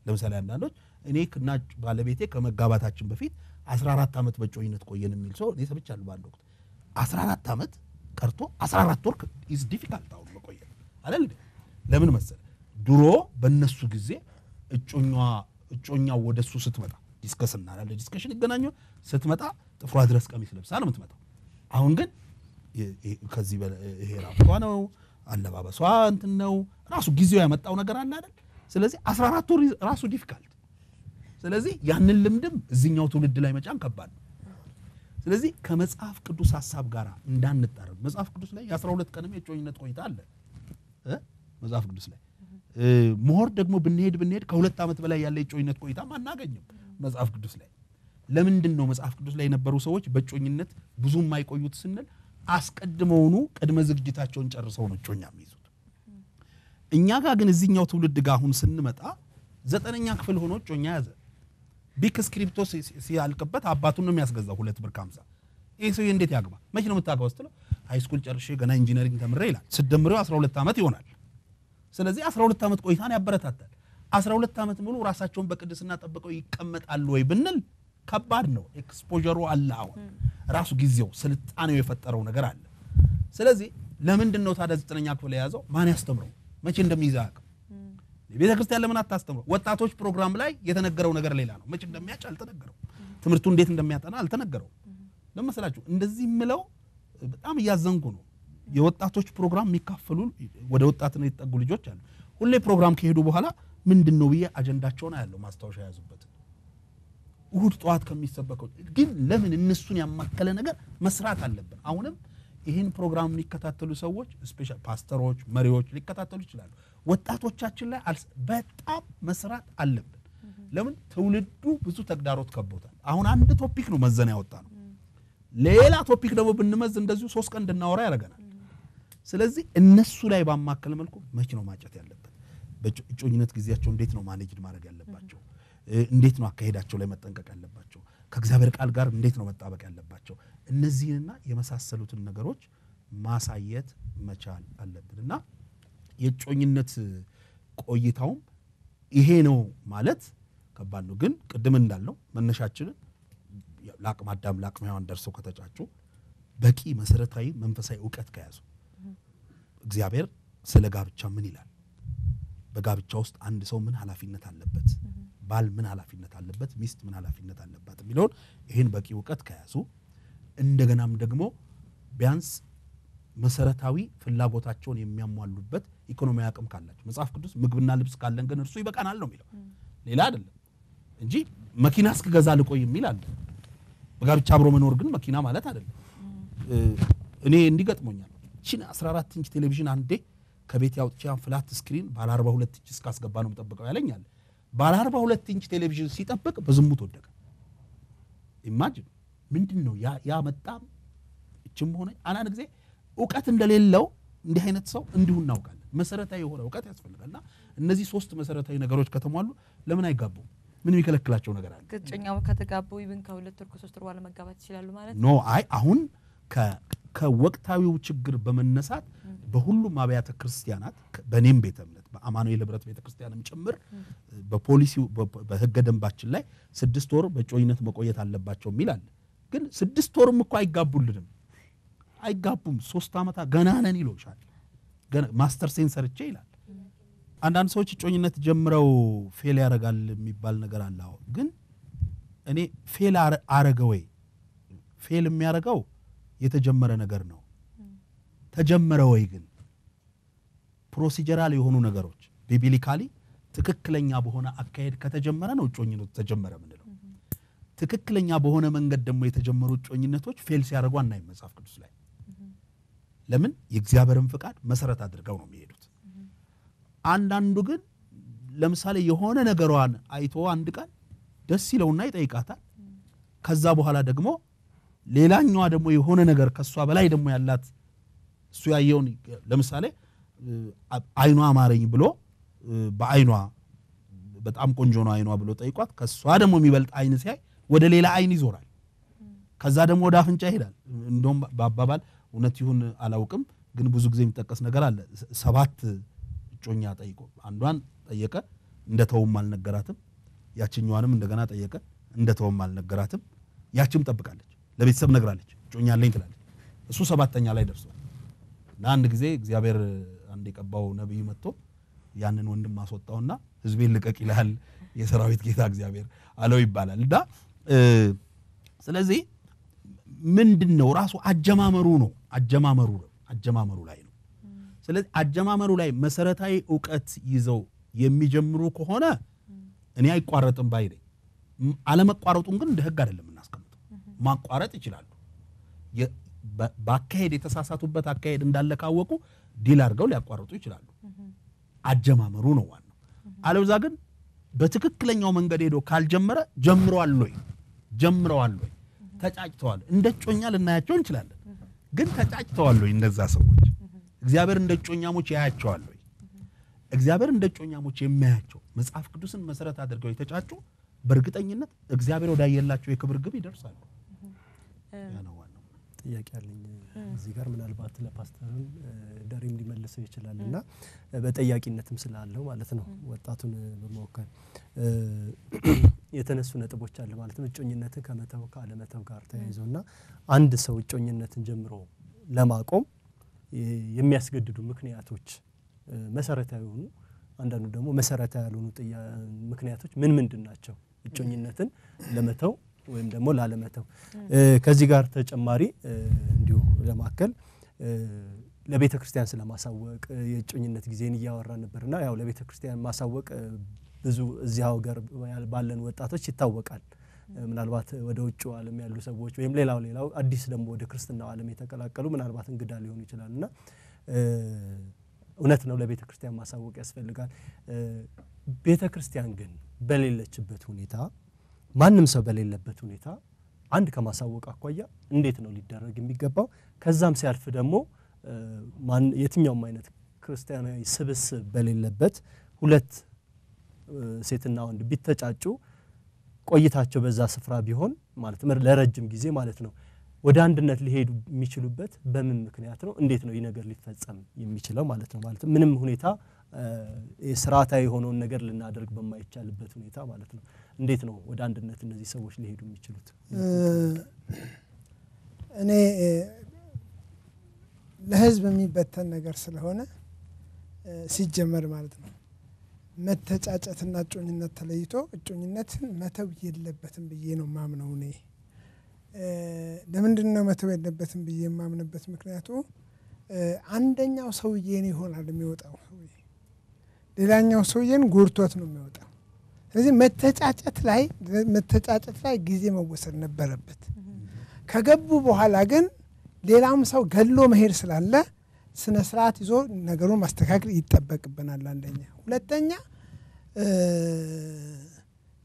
ለምሳሌ አንዳንዶች እኔ እና ባለቤቴ ከመጋባታችን በፊት 14 አመት በጮኝነት ቆየን የሚል ሰው እኔ ሰብቻለሁ ባንድ ወቅት 14 አመት ቀርቶ 14 ወር is difficult አሁን መቆየት አይደል ለምን መሰለ ድሮ በእነሱ ጊዜ እጮኛው ወደሱ ስትመጣ ዲስከስ እናላለ ዲስከሽን ይገናኛል ስትመጣ ጥፍሯ ድረስ ቀሚስ ለብሳ ነው የምትመጣው አሁን ግን ከዚህ ይሄ ራሷ ነው አለባበሷ እንትን ነው ራሱ ጊዜው ያመጣው ነገር አለ አይደል ስለዚህ 14 ወር ራሱ ዲፊካልት ስለዚህ ያንን ልምድም እዚህኛው ትውልድ ላይ መጫን ከባድ ነው ስለዚህ ከመጽሐፍ ቅዱስ ሐሳብ ጋር እንዳንጣረም መጽሐፍ ቅዱስ ላይ የ12 ቀንም የጮኝነት ቆይታ አለ መጽሐፍ ቅዱስ ላይ ሞር ደግሞ ብንሄድ ከ2 አመት በላይ ያለ የጮኝነት ቆይታ ማናገኝም መጽሐፍ ቅዱስ ላይ ለምንድን ነው መጽሐፍ ቅዱስ ላይ የነበሩ ሰዎች በጮኝነት ብዙ የማይቆዩት ስንል አስቀድመውኑ ቅድመ ዝግጅታቸውን ጨርሰው ነው ጮኛ የሚይዙት እኛ ጋር ግን እዚህኛው ትውልድ ጋር አሁን ስንመጣ 9ኛ ክፍል ሆኖ ጮኛ ያዘ ቢክ ስክሪፕቶ ሲያልቅበት አባቱን ነው የሚያስገዛው 2 ብር 50 ይሄ ሰው እንዴት ያግባ መቼ ነው የምታገባው ስትለው ሃይ ስኩል ጨርሼ ገና ኢንጂነሪንግ ተምሬ ይላል ስደምረው 12 አመት ይሆናል ስለዚህ 12 ዓመት ቆይታን ያበረታታል 12 ዓመት ሙሉ ራሳቸውን በቅድስና ጠብቀው ይቀመጣሉ ወይ ብንል ከባድ ነው ኤክስፖዠሩ አለ አሁን ራሱ ጊዜው ስልጣኔው የፈጠረው ነገር አለ ስለዚህ ለምንድን ነው ታዲያ 9ኛ ክፍል የያዘው ማን ያስተምረው መቼ እንደሚዛቅ ቤተ ክርስቲያን ለምን አታስተምረው ወጣቶች ፕሮግራም ላይ የተነገረው ነገር ሌላ ነው መቼ እንደሚያጭ አልተነገረው ትምህርቱ እንዴት እንደሚያጠና አልተነገረው ለምሳሌላችሁ እንደዚህ ምለው በጣም ያዘንኩ ነው የወጣቶች ፕሮግራም የሚካፈሉ ወደ ወጣትነት የተጠጉ ልጆች አሉ ሁሌ ፕሮግራም ከሄዱ በኋላ ምንድነው ብዬ አጀንዳቸውን አያለው ማስታወሻ ያዙበት እሁድ ጧት ከሚሰበከው ግን ለምን እነሱን ያማከለ ነገር መስራት አለብን አሁንም ይሄን ፕሮግራም የሚከታተሉ ሰዎች ስፔሻል ፓስተሮች መሪዎች ሊከታተሉ ይችላሉ ወጣቶቻችን ላይ በጣም መስራት አለብን ለምን ትውልዱ ብዙ ተግዳሮት ከቦታል አሁን አንድ ቶፒክ ነው መዘና ያወጣ ነው ሌላ ቶፒክ ደግሞ ብንመዝ እንደዚሁ 3 ቀን እንድናወራ ያረጋናል ስለዚህ እነሱ ላይ ባማከለ መልኩ መቼ ነው ማጨት ያለበት በእጮኝነት ጊዜያቸው እንዴት ነው ማኔጅ ማድረግ ያለባቸው እንዴት ነው አካሄዳቸው ላይ መጠንቀቅ ያለባቸው ከእግዚአብሔር ቃል ጋር እንዴት ነው መጣበቅ ያለባቸው እነዚህንና የመሳሰሉትን ነገሮች ማሳየት መቻል አለብንና የእጮኝነት ቆይታው ይሄ ነው ማለት ከባድ ነው ግን ቅድም እንዳልነው መነሻችንን ላቅመ አዳም ላቅመ ሔዋን ደርሰው ከተጫጩ በቂ መሰረታዊ መንፈሳዊ ዕውቀት ከያዙ እግዚአብሔር ስለ ጋብቻ ምን ይላል በጋብቻ ውስጥ አንድ ሰው ምን ኃላፊነት አለበት ባል ምን ኃላፊነት አለበት ሚስት ምን ኃላፊነት አለባት የሚለው ይሄን በቂ ዕውቀት ከያዙ እንደገናም ደግሞ ቢያንስ መሰረታዊ ፍላጎታቸውን የሚያሟሉበት ኢኮኖሚያዊ አቅም ካላቸው መጽሐፍ ቅዱስ ምግብና ልብስ ካለን ግን እርሱ ይበቃናል ነው የሚለው ሌላ አይደለም እንጂ መኪና እስከገዛ ልቆይ የሚል አለ በጋብቻ አብሮ መኖር ግን መኪና ማለት አይደለም እኔ እንዲገጥሞኛል እቺን 14 ኢንች ቴሌቪዥን አንዴ ከቤት ያውጥቻ ፍላት ስክሪን ባለ 42 ኢንች እስካስገባ ነው መጠበቀው ያለኛል ባለ 42 ኢንች ቴሌቪዥን ሲጠብቅ በዝሙት ወደቀ ኢማጂን ምንድነው ያ መጣም እቺም ሆነ አናን ጊዜ ዕውቀት እንደሌለው እንዲህ አይነት ሰው እንዲሁ እናውቃለን መሰረታዊ የሆነ ዕውቀት ያስፈልጋልና እነዚህ 3 መሰረታዊ ነገሮች ከተሟሉ ለምን አይጋቡ ምን የሚከለክላቸው ነገር አለ ግጭኛው ከተጋቡ ይብን ከ2 ወር ከ3 ወር በኋላ መጋባት ይችላሉ ማለት ኖ አይ አሁን ከወቅታዊው ችግር በመነሳት በሁሉም አብያተ ክርስቲያናት በኔም ቤተ እምነት በአማኑኤል ህብረት ቤተ ክርስቲያንም ጭምር በፖሊሲው በህገ ደንባችን ላይ 6 ወር በጮኝነት መቆየት አለባቸው ሚላል ግን 6 ወርም እኮ አይጋቡም 3 አመታ ገና ነን ይሎሻል ገና ማስተር ሴንሰርቼ ይላል አንዳንድ ሰዎች ጮኝነት ጀምረው ፌል ያረጋል የሚባል ነገር አለ ግን እኔ ፌል አረገ ወይ ፌል የሚያረጋው የተጀመረ ነገር ነው ተጀመረ ወይ ግን ፕሮሲጀራል የሆኑ ነገሮች ቢብሊካሊ ትክክለኛ በሆነ አካሄድ ከተጀመረ ነው ጮኝነት ተጀመረ ምንለው ትክክለኛ በሆነ መንገድ ደግሞ የተጀመሩ ጮኝነቶች ፌል ሲያረጉ አናይ መጽሐፍ ቅዱስ ላይ ለምን የእግዚአብሔርን ፍቃድ መሰረት አድርገው ነው የሚሄዱት አንዳንዱ ግን ለምሳሌ የሆነ ነገሯን አይቶ አንድ ቀን ደስ ይለውና ይጠይቃታል ከዛ በኋላ ደግሞ ሌላኛዋ ደግሞ የሆነ ነገር ከሷ በላይ ደግሞ ያላት እሱ ያየውን ለምሳሌ አይኗ አማረኝ ብሎ በአይኗ በጣም ቆንጆ ነው አይኗ ብሎ ጠይቋት ከሷ ደግሞ የሚበልጥ አይን ሲያይ ወደ ሌላ አይን ይዞራል ከዛ ደግሞ ወደ አፍንጫ ይሄዳል እንደውም በአባባል እውነት ይሁን አላውቅም ግን ብዙ ጊዜ የሚጠቀስ ነገር አለ 7 ጮኛ ጠይቆ አንዷን ጠየቀ እንደተውም አልነገራትም ያችኛዋንም እንደገና ጠየቀ እንደተውም አልነገራትም ያችም ጠብቃለች ለቤተሰብ ነግራለች ጮኛ አለኝ ትላለች እሱ 7ኛ ላይ ደርሷል እና አንድ ጊዜ እግዚአብሔር አንድ የቀባው ነብይ መጥቶ ያንን ወንድም ማስወጣውና ህዝቤን ልቀቅ ይላል የሰራዊት ጌታ እግዚአብሔር አለው ይባላል እና ስለዚህ ምንድነው ራሱ አጀማመሩ ላይ ነው ስለዚህ አጀማመሩ ላይ መሰረታዊ ዕውቀት ይዘው የሚጀምሩ ከሆነ እኔ አይቋረጥም ባይደኝ አለመቋረጡን ግን እንደ ህግ አይደለም እናስቀምጠው ማቋረጥ ይችላሉ ባካሄድ የተሳሳቱበት አካሄድ እንዳለ ካወቁ ዲል አድርገው ሊያቋርጡ ይችላሉ አጀማመሩ ነው ዋናው አለውዛ ግን በትክክለኛው መንገድ ሄዶ ካልጀመረ ጀምረዋል ወይ ተጫጭተዋል እንደጮኛ ልናያቸው እንችላለን ግን ተጫጭተዋል ወይ እንደዛ ሰዎች እግዚአብሔር እንደጮኛሞች ያያቸዋል ወይ እግዚአብሔር እንደጮኛሞች የሚያያቸው መጽሐፍ ቅዱስን መሰረት አድርገው የተጫጩ በእርግጠኝነት እግዚአብሔር ወዳየላቸው የክብር ግብ ይደርሳሉ ያነዋል ጥያቄ አለኝ እዚህ ጋር ምናልባት ለፓስተርም ዳሪም ሊመልሰው ይችላልና በጠያቂነትም ስላለው ማለት ነው ወጣቱን በመወከል የተነሱ ነጥቦች አለ ማለት ነው እጮኝነትን ከመተው ካለመተው ጋር ተያይዞና አንድ ሰው እጮኝነትን ጀምሮ ለማቆም የሚያስገድዱ ምክንያቶች መሰረታዊ ሆኑ አንዳንዱ ደግሞ መሰረታዊ ያልሆኑ ምክንያቶች ምንድን ናቸው እጮኝነትን ለመተው ወይም ደግሞ ላለመተው ከዚህ ጋር ተጨማሪ እንዲሁ ለማከል ለቤተክርስቲያን ስለማሳወቅ የእጮኝነት ጊዜን ያወራ ነበርና ያው ለቤተክርስቲያን ማሳወቅ ብዙ እዚያው ጋር ባለን ወጣቶች ይታወቃል ምናልባት ወደ ውጭ ዓለም ያሉ ሰዎች ወይም ሌላው አዲስ ደግሞ ወደ ክርስትናው ዓለም የተቀላቀሉ ምናልባት እንግዳ ሊሆኑ ይችላልና እውነት ነው ለቤተክርስቲያን ማሳወቅ ያስፈልጋል ቤተክርስቲያን ግን በሌለችበት ሁኔታ ማንንም ሰው በሌለበት ሁኔታ አንድ ከማሳወቅ አቋያ እንዴት ነው ሊደረግ የሚገባው ከዛም ሲያልፍ ደግሞ የትኛውም አይነት ክርስቲያናዊ ስብስብ በሌለበት ሁለት ሴትና ወንድ ቢተጫጩ ቆይታቸው በዛ ስፍራ ቢሆን ማለት ለረጅም ጊዜ ማለት ነው ወደ አንድነት ሊሄዱ የሚችሉበት በምን ምክንያት ነው እንዴት ነው ይህ ነገር ሊፈጸም የሚችለው ማለት ነው ማለት ምንም ሁኔታ የሥርዓታዊ የሆነውን ነገር ልናደርግ በማይቻልበት ሁኔታ ማለት ነው እንዴት ነው ወደ አንድነት እነዚህ ሰዎች ሊሄዱ የሚችሉት እኔ ለህዝብ የሚበተን ነገር ስለሆነ ሲጀመር ማለት ነው መተጫጨትና እጮኝነት ተለይቶ እጮኝነትን መተው የለበትም ብዬ ነው ማምነው እኔ ለምንድነው መተው የለበትም ብዬ ማምነበት ምክንያቱ አንደኛው ሰውዬን ይሆናል የሚወጣው ሌላኛው ሰውዬን ጎርቶት ነው የሚወጣው ስለዚህ መተጫጨት ላይ ጊዜ መወሰድ ነበረበት ከገቡ በኋላ ግን ሌላም ሰው ገሎ መሄድ ስላለ ስነ ስርዓት ይዞ ነገሩን ማስተካከል ይተበቅብናል አንደኛ ሁለተኛ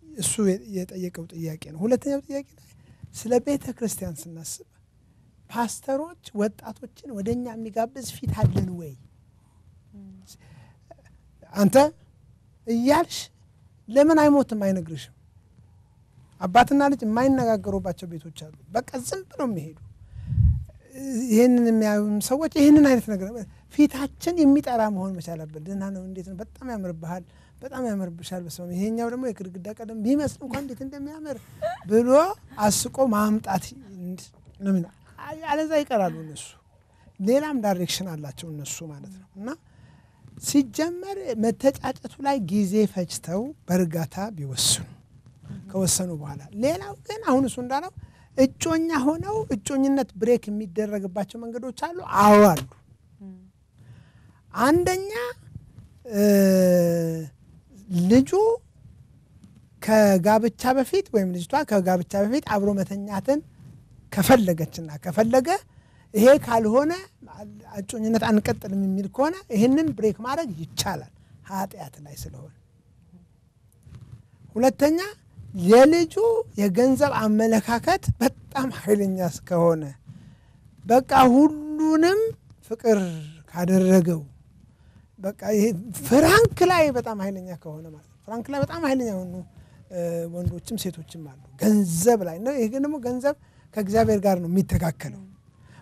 እሱ የጠየቀው ጥያቄ ነው ሁለተኛው ጥያቄ ስለ ቤተ ክርስቲያን ስናስብ ፓስተሮች ወጣቶችን ወደኛ የሚጋብዝ ፊት አለን ወይ አንተ እያልሽ ለምን አይሞትም አይነግርሽም አባትና ልጅ የማይነጋገሩባቸው ቤቶች አሉ በቃ ዝም ብለው የሚሄዱ ይሄንን የሚያዩም ሰዎች ይሄንን አይነት ነገር ፊታችን የሚጠራ መሆን መቻል አለበት ደህና ነው እንዴት ነው በጣም ያምርብሃል በጣም ያምርብሻል በሰው ይሄኛው ደግሞ የግድግዳ ቀለም ቢመስል እንኳን እንዴት እንደሚያምር ብሎ አስቆ ማምጣት ነው አለዛ ይቀራሉ እነሱ ሌላም ዳይሬክሽን አላቸው እነሱ ማለት ነው እና ሲጀመር መተጫጨቱ ላይ ጊዜ ፈጅተው በርጋታ ቢወስኑ ከወሰኑ በኋላ ሌላው ግን አሁን እሱ እንዳለው እጮኛ ሆነው እጮኝነት ብሬክ የሚደረግባቸው መንገዶች አሉ አሉ አንደኛ ልጁ ከጋብቻ በፊት ወይም ልጅቷ ከጋብቻ በፊት አብሮ መተኛትን ከፈለገችና ከፈለገ ይሄ ካልሆነ እጮኝነት አንቀጥልም የሚል ከሆነ ይሄንን ብሬክ ማድረግ ይቻላል ኃጢአት ላይ ስለሆነ ሁለተኛ የልጁ የገንዘብ አመለካከት በጣም ኃይለኛ ከሆነ በቃ ሁሉንም ፍቅር ካደረገው በቃ ይሄ ፍራንክ ላይ በጣም ኃይለኛ ከሆነ ማለት ፍራንክ ላይ በጣም ኃይለኛ ሆኖ ወንዶችም ሴቶችም አሉ ገንዘብ ላይ ነው ይሄ ደግሞ ገንዘብ ከእግዚአብሔር ጋር ነው የሚተካከለው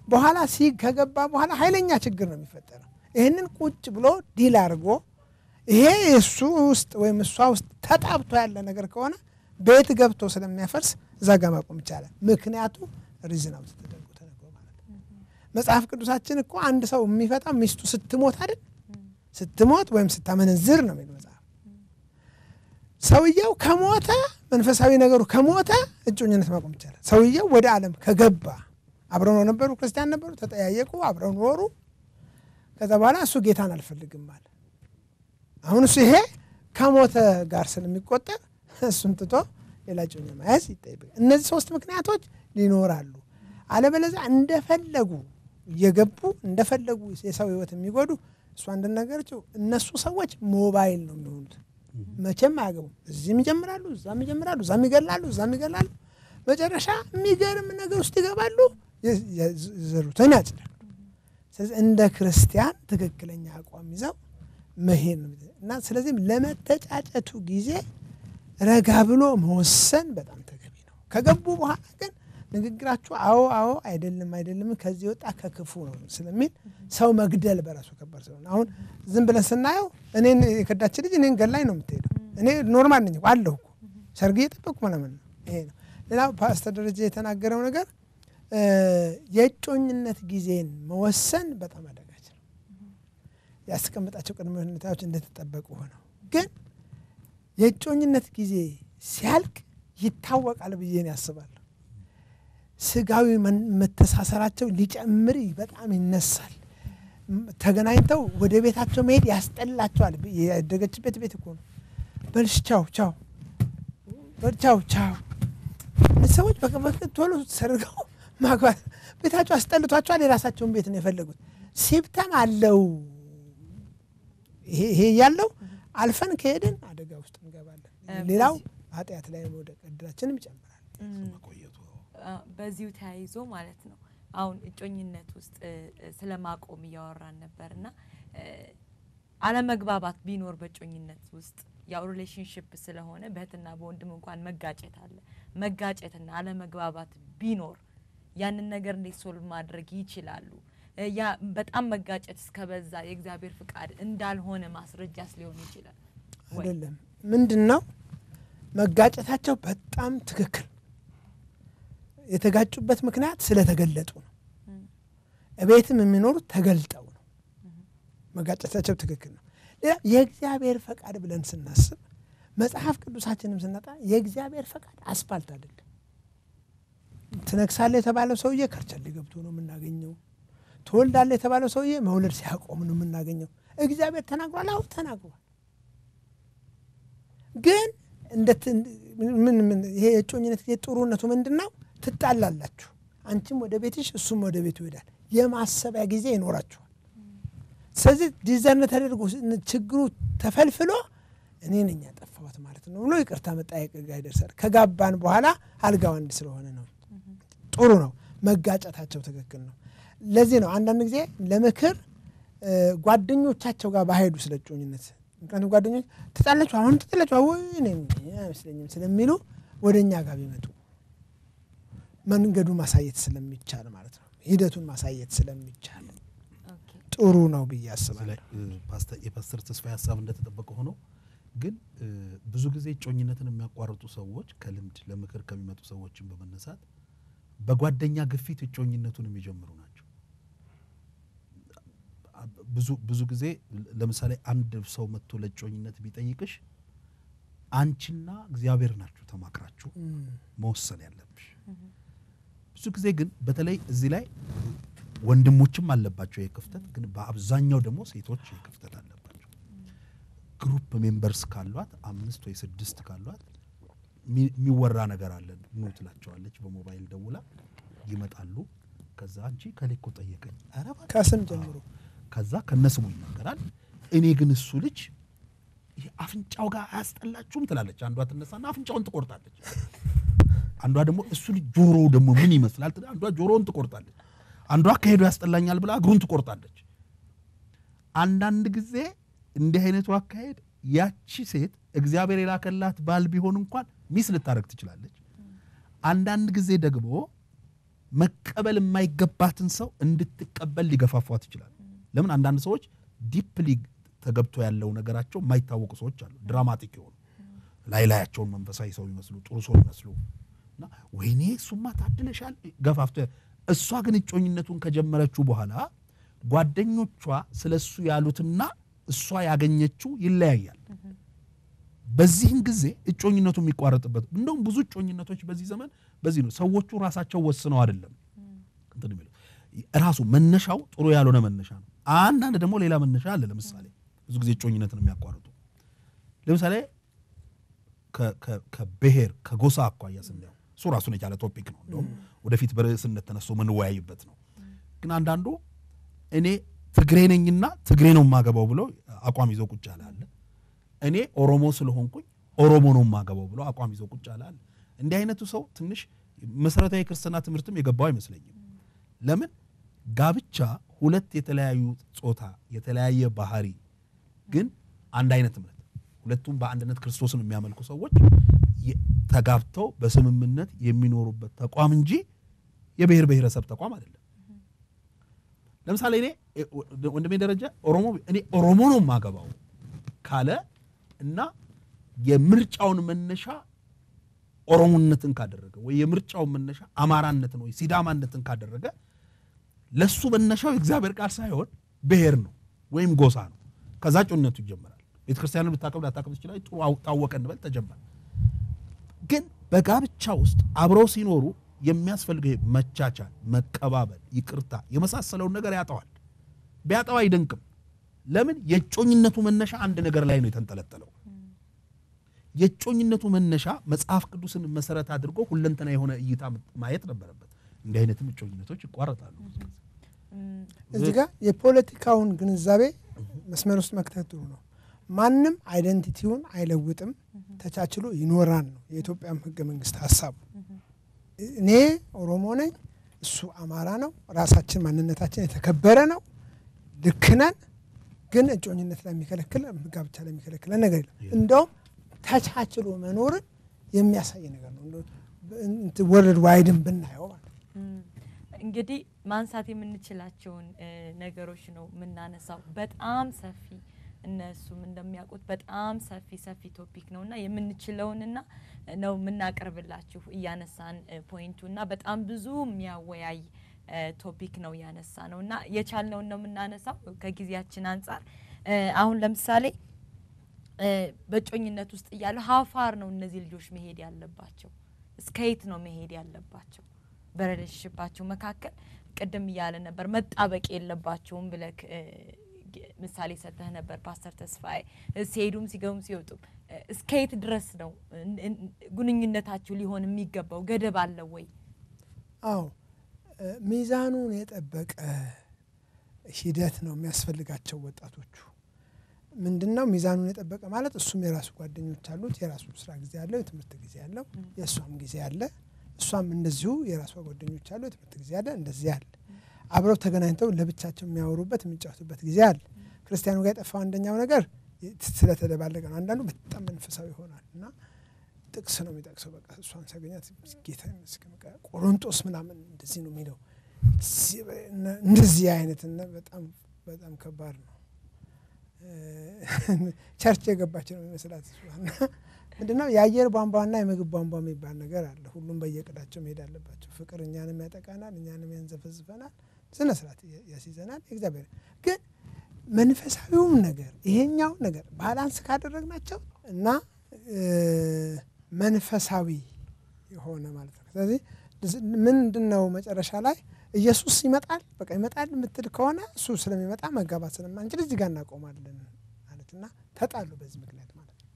በኋላ ከገባ በኋላ ኃይለኛ ችግር ነው የሚፈጠረው ይሄንን ቁጭ ብሎ ዲል አድርጎ ይሄ እሱ ውስጥ ወይም እሷ ውስጥ ተጣብቶ ያለ ነገር ከሆነ ቤት ገብቶ ስለሚያፈርስ እዛ ጋር ማቆም ይቻላል ምክንያቱ ሪዝን አውጥ ተደርጎ ተነግሮ ማለት መጽሐፍ ቅዱሳችን እኮ አንድ ሰው የሚፈታው ሚስቱ ስትሞት አይደል ስትሞት ወይም ስታመነዝር ነው የሚለው መጽሐፍ ሰውየው ከሞተ መንፈሳዊ ነገሩ ከሞተ እጮኝነት ማቆም ይቻላል ሰውየው ወደ ዓለም ከገባ አብረው ነበሩ ክርስቲያን ነበሩ ተጠያየቁ አብረው ኖሩ ከዛ በኋላ እሱ ጌታን አልፈልግም ማለት አሁን እሱ ይሄ ከሞተ ጋር ስለሚቆጠር እሱን ትቶ ሌላ እጮኛ መያዝ ይጠይቃል እነዚህ ሶስት ምክንያቶች ሊኖራሉ አለበለዚያ እንደፈለጉ እየገቡ እንደፈለጉ የሰው ህይወት የሚጎዱ እሱ አንድ ነገርቸው እነሱ ሰዎች ሞባይል ነው የሚሆኑት መቼም አያገቡ እዚህም ይጀምራሉ እዛም ይጀምራሉ እዛም ይገላሉ መጨረሻ የሚገርም ነገር ውስጥ ይገባሉ ዘሩትን ያጭዳሉ ስለዚህ እንደ ክርስቲያን ትክክለኛ አቋም ይዘው መሄድ ነው እና ስለዚህ ለመተጫጨቱ ጊዜ ረጋ ብሎ መወሰን በጣም ተገቢ ነው ከገቡ በኋላ ግን ንግግራችሁ አዎ አዎ አይደለም ከዚህ ወጣ ከክፉ ነው ስለሚል ሰው መግደል በራሱ ከባድ ስለሆነ አሁን ዝም ብለን ስናየው እኔን የከዳች ልጅ እኔን ገላኝ ነው የምትሄደው እኔ ኖርማል ነኝ አለሁ እኮ ሰርግ እየጠበቅኩ ምናምን ነው ይሄ ነው ሌላው ፓስተር ደረጃ የተናገረው ነገር የጮኝነት ጊዜን መወሰን በጣም አደጋች ነው ያስቀምጣቸው ቅድመ ሁኔታዎች እንደተጠበቁ ሆነው ግን የጮኝነት ጊዜ ሲያልቅ ይታወቃል ብዬ ነው ያስባለሁ ስጋዊ መተሳሰራቸው ሊጨምር በጣም ይነሳል ተገናኝተው ወደ ቤታቸው መሄድ ያስጠላቸዋል ያደገችበት ቤት እኮ ነው በልሽ ቻው ሰዎች ቶሎ ሰርገው ማግባት ቤታቸው አስጠልቷቸዋል የራሳቸውን ቤት ነው የፈለጉት ሲብተም አለው ይሄ ያለው አልፈን ከሄድን አደጋ ውስጥ እንገባለን ሌላው ኃጢአት ላይ መውደቅ እድላችንም ይጨምራል መቆየቱ በዚሁ ተያይዞ ማለት ነው አሁን እጮኝነት ውስጥ ስለማቆም ያወራን ነበርና አለመግባባት ቢኖር በእጮኝነት ውስጥ ያው ሪሌሽንሺፕ ስለሆነ በእህትና በወንድም እንኳን መጋጨትና አለመግባባት ቢኖር ያንን ነገር እንዴት ሶልቭ ማድረግ ይችላሉ ያ በጣም መጋጨት እስከበዛ የእግዚአብሔር ፍቃድ እንዳልሆነ ማስረጃስ ሊሆን ይችላል አይደለም ምንድነው መጋጨታቸው በጣም ትክክል የተጋጩበት ምክንያት ስለተገለጡ ነው እቤትም የሚኖሩት ተገልጠው ነው መጋጨታቸው ትክክል ነው ሌላ የእግዚአብሔር ፈቃድ ብለን ስናስብ መጽሐፍ ቅዱሳችንም ስናጣ የእግዚአብሔር ፈቃድ አስፋልት አይደለም ትነክሳለህ የተባለው ሰውዬ ከርቸሌ ገብቶ ነው የምናገኘው ትወልዳለህ የተባለው ሰውዬ መውለድ ሲያቆም ነው የምናገኘው እግዚአብሔር ተናግሯል አው ተናግሯል ግን ምን ይሄ የጮኝነት የጥሩነቱ ምንድነው ትጣላላችሁ አንቺም ወደ ቤትሽ እሱም ወደ ቤቱ ይሄዳል የማሰቢያ ጊዜ ይኖራችኋል ስለዚህ ዲዛይን ተደርጎ ችግሩ ተፈልፍሎ እኔ ነኝ ያጠፋሁት ማለት ነው ብሎ ይቅርታ መጣየቅ ጋር ይደርሳል ከጋባን በኋላ አልጋው አንድ ስለሆነ ነው ጥሩ ነው መጋጨታቸው ትክክል ነው ለዚህ ነው አንዳንድ ጊዜ ለምክር ጓደኞቻቸው ጋር ባሄዱ ስለጮኝነት ምክንያቱም ጓደኞች ተጣላችሁ አሁን ተጣላችሁ ወይ አይመስለኝም ስለሚሉ ወደኛ ጋር ቢመጡ መንገዱ ማሳየት ስለሚቻል ማለት ነው ሂደቱን ማሳየት ስለሚቻል ጥሩ ነው በያስባለሁ የፓስተር ተስፋ ሐሳብ እንደተጠበቀ ሆኖ ግን ብዙ ጊዜ ጮኝነትን የሚያቋርጡ ሰዎች ከልምድ ለምክር ከሚመጡ ሰዎችን በመነሳት በጓደኛ ግፊት ጮኝነቱን የሚጀምሩ ናቸው ብዙ ጊዜ ለምሳሌ አንድ ሰው መጥቶ ለጮኝነት ቢጠይቅሽ አንቺና እግዚአብሔር ናችሁ ተማክራችሁ መወሰን ያለብሽ ብዙ ጊዜ ግን በተለይ እዚህ ላይ ወንድሞችም አለባቸው የክፍተት ግን በአብዛኛው ደግሞ ሴቶች የክፍተት አለባቸው ግሩፕ ሜምበርስ ካሏት 5 ወይ 6 ካሏት የሚወራ ነገር አለ ነው ትላቸዋለች በሞባይል ደውላ ይመጣሉ ከዛ አንቺ ከሌኮ ጠየቀኝ አረባ ከስም ጀምሮ ከዛ ከነስሙ ይናገራል እኔ ግን እሱ ልጅ አፍንጫው ጋር አያስጠላችሁም ትላለች አንዷ ተነሳና አፍንጫውን ትቆርጣለች አንዷ ደግሞ እሱ ልጅ ጆሮው ደግሞ ምን ይመስላል አንዷ ጆሮውን ትቆርጣለች አንዷ ከሄዱ ያስጠላኛል ብላ እግሩን ትቆርጣለች አንዳንድ ጊዜ እንዲህ አይነቱ አካሄድ ያቺ ሴት እግዚአብሔር የላከላት ባል ቢሆን እንኳን ሚስ ልታረግ ትችላለች አንዳንድ ጊዜ ደግሞ መቀበል የማይገባትን ሰው እንድትቀበል ሊገፋፋት ይችላል ለምን አንዳንድ ሰዎች ዲፕሊ ተገብቶ ያለው ነገራቸው የማይታወቁ ሰዎች አሉ ድራማቲክ ይሆኑ ላይላያቸውን መንፈሳዊ ሰው ይመስሉ ጥሩ ሰው ይመስሉና ወይኔ ሱማ ታድለሻል ገፋፍተ እሷ ግን እጮኝነቱን ከጀመረችው በኋላ ጓደኞቿ ስለሱ ያሉትና እሷ ያገኘችው ይለያያል በዚህን ጊዜ እጮኝነቱ የሚቋረጥበት እንደውም ብዙ እጮኝነቶች በዚህ ዘመን በዚህ ነው ሰዎቹ ራሳቸው ወስነው አይደለም እንትን የሚሉ ራሱ መነሻው ጥሩ ያልሆነ መነሻ ነው አንዳንድ ደግሞ ሌላ መነሻ አለ ለምሳሌ ብዙ ጊዜ እጮኝነትን የሚያቋርጡ ለምሳሌ ከብሔር ከጎሳ አኳያ ስናየው እሱ ራሱን የቻለ ቶፒክ ነው እንደውም ወደፊት በርዕስነት ተነስቶ መንወያይበት ነው ግን አንዳንዱ እኔ ትግሬ ነኝና ትግሬ ነው ማገባው ብሎ አቋም ይዞ ቁጭ ያላል እኔ ኦሮሞ ስለሆንኩኝ ኦሮሞ ነው ማገባው ብሎ አቋም ይዞ ቁጭ ያላል እንዲህ አይነቱ ሰው ትንሽ መሰረታዊ ክርስቲያና ትምህርትም የገባው አይመስለኝም ለምን ጋብቻ ሁለት የተለያዩ ጾታ የተለያየ ባህሪ ግን አንድ አይነት እምነት ሁለቱም በአንድነት ክርስቶስን የሚያመልኩ ሰዎች ተጋብተው በስምምነት የሚኖሩበት ተቋም እንጂ የብሔር ብሔረሰብ ተቋም አይደለም። ለምሳሌ እኔ ወንድሜ ደረጃ ኦሮሞ ነው ማገባው ካለ እና የምርጫውን መነሻ ኦሮሞነትን ካደረገ ወይ የምርጫውን መነሻ አማራነትን ወይ ሲዳማነትን ካደረገ ለሱ መነሻው እግዚአብሔር ቃል ሳይሆን ብሔር ነው ወይም ጎሳ ነው። ከዛ ጮኝነቱ ይጀምራል። ቤተክርስቲያኑ ልታቀብ ይችላል። ጥሩ ታወቀ እንበል ተጀመረ። ግን በጋብቻ ውስጥ አብረው ሲኖሩ የሚያስፈልገው መቻቻል፣ መቀባበል፣ ይቅርታ የመሳሰለውን ነገር ያጣዋል። ቢያጣው አይደንቅም። ለምን? የጮኝነቱ መነሻ አንድ ነገር ላይ ነው የተንጠለጠለው። የጮኝነቱ መነሻ መጽሐፍ ቅዱስን መሰረት አድርጎ ሁለንተና የሆነ እይታ ማየት ነበረበት። እንዲህ አይነትም ጮኝነቶች ይቋረጣሉ። እዚህ ጋር የፖለቲካውን ግንዛቤ መስመር ውስጥ መክተት ጥሩ ነው። ማንም አይደንቲቲውን አይለውጥም፣ ተቻችሎ ይኖራል ነው የኢትዮጵያም ህገ መንግስት ሐሳቡ። እኔ ኦሮሞ ነኝ፣ እሱ አማራ ነው፣ ራሳችን ማንነታችን የተከበረ ነው፣ ልክ ነን። ግን እጮኝነት ላይ የሚከለክል ጋብቻ ላይ የሚከለክል ነገር የለም። እንደውም ተቻችሎ መኖርን የሚያሳይ ነገር ነው። ወርልድ ዋይድን ብናየው ማለት እንግዲህ ማንሳት የምንችላቸውን ነገሮች ነው የምናነሳው። በጣም ሰፊ እነሱም እንደሚያውቁት በጣም ሰፊ ቶፒክ ነውና የምንችለውንና ነው የምናቀርብላችሁ እያነሳን ፖይንቱና በጣም ብዙ የሚያወያይ ቶፒክ ነው ያነሳ ነውና የቻልነውን ነው የምናነሳው ከጊዜያችን አንፃር። አሁን ለምሳሌ በጮኝነት ውስጥ እያሉ ሀፋር ነው እነዚህ ልጆች መሄድ ያለባቸው፣ እስከየት ነው መሄድ ያለባቸው? በረለሽባቸው መካከል ቅድም እያለ ነበር መጣበቅ የለባቸውም ብለክ ምሳሌ ሰተህ ነበር ፓስተር ተስፋዬ። ሲሄዱም ሲገቡም ሲወጡም እስከየት ድረስ ነው ግንኙነታቸው ሊሆን የሚገባው? ገደብ አለ ወይ? አዎ ሚዛኑን የጠበቀ ሂደት ነው የሚያስፈልጋቸው ወጣቶቹ። ምንድነው ሚዛኑን የጠበቀ ማለት? እሱም የራሱ ጓደኞች አሉት፣ የራሱ ስራ ጊዜ አለው፣ የትምህርት ጊዜ አለው፣ የሷም ጊዜ አለ፣ እሷም እንደዚሁ የራሷ ጓደኞች አሉ፣ የትምህርት ጊዜ አለ፣ እንደዚህ አለ። አብረው ተገናኝተው ለብቻቸው የሚያወሩበት የሚጫወቱበት ጊዜ አለ። ክርስቲያኑ ጋር የጠፋው አንደኛው ነገር ስለተደባለቀ ነው። አንዳንዱ በጣም መንፈሳዊ ይሆናል እና ጥቅስ ነው የሚጠቅሰው። በቃ እሷን ሳገኛት ጌታ ይመስገን በቃ ቆሮንቶስ ምናምን እንደዚህ ነው የሚለው። እንደዚህ አይነትና በጣም ከባድ ነው። ቸርች የገባች ነው የሚመስላት እሷና ምንድነው የአየር ቧንቧና የምግብ ቧንቧ የሚባል ነገር አለ። ሁሉም በየቅዳቸው መሄድ አለባቸው። ፍቅር እኛንም ያጠቃናል፣ እኛንም ያንዘፈዝፈናል፣ ስነ ስርዓት ያስይዘናል። እግዚአብሔር ግን መንፈሳዊውም ነገር ይሄኛው ነገር ባላንስ ካደረግናቸው እና መንፈሳዊ የሆነ ማለት ነው። ስለዚህ ምንድነው መጨረሻ ላይ ኢየሱስ ይመጣል፣ በቃ ይመጣል የምትል ከሆነ እሱ ስለሚመጣ መጋባት ስለማንችል እዚህ ጋር እናቆማለን ማለትና ተጣሉ በዚህ ምክንያት ማለት ነው።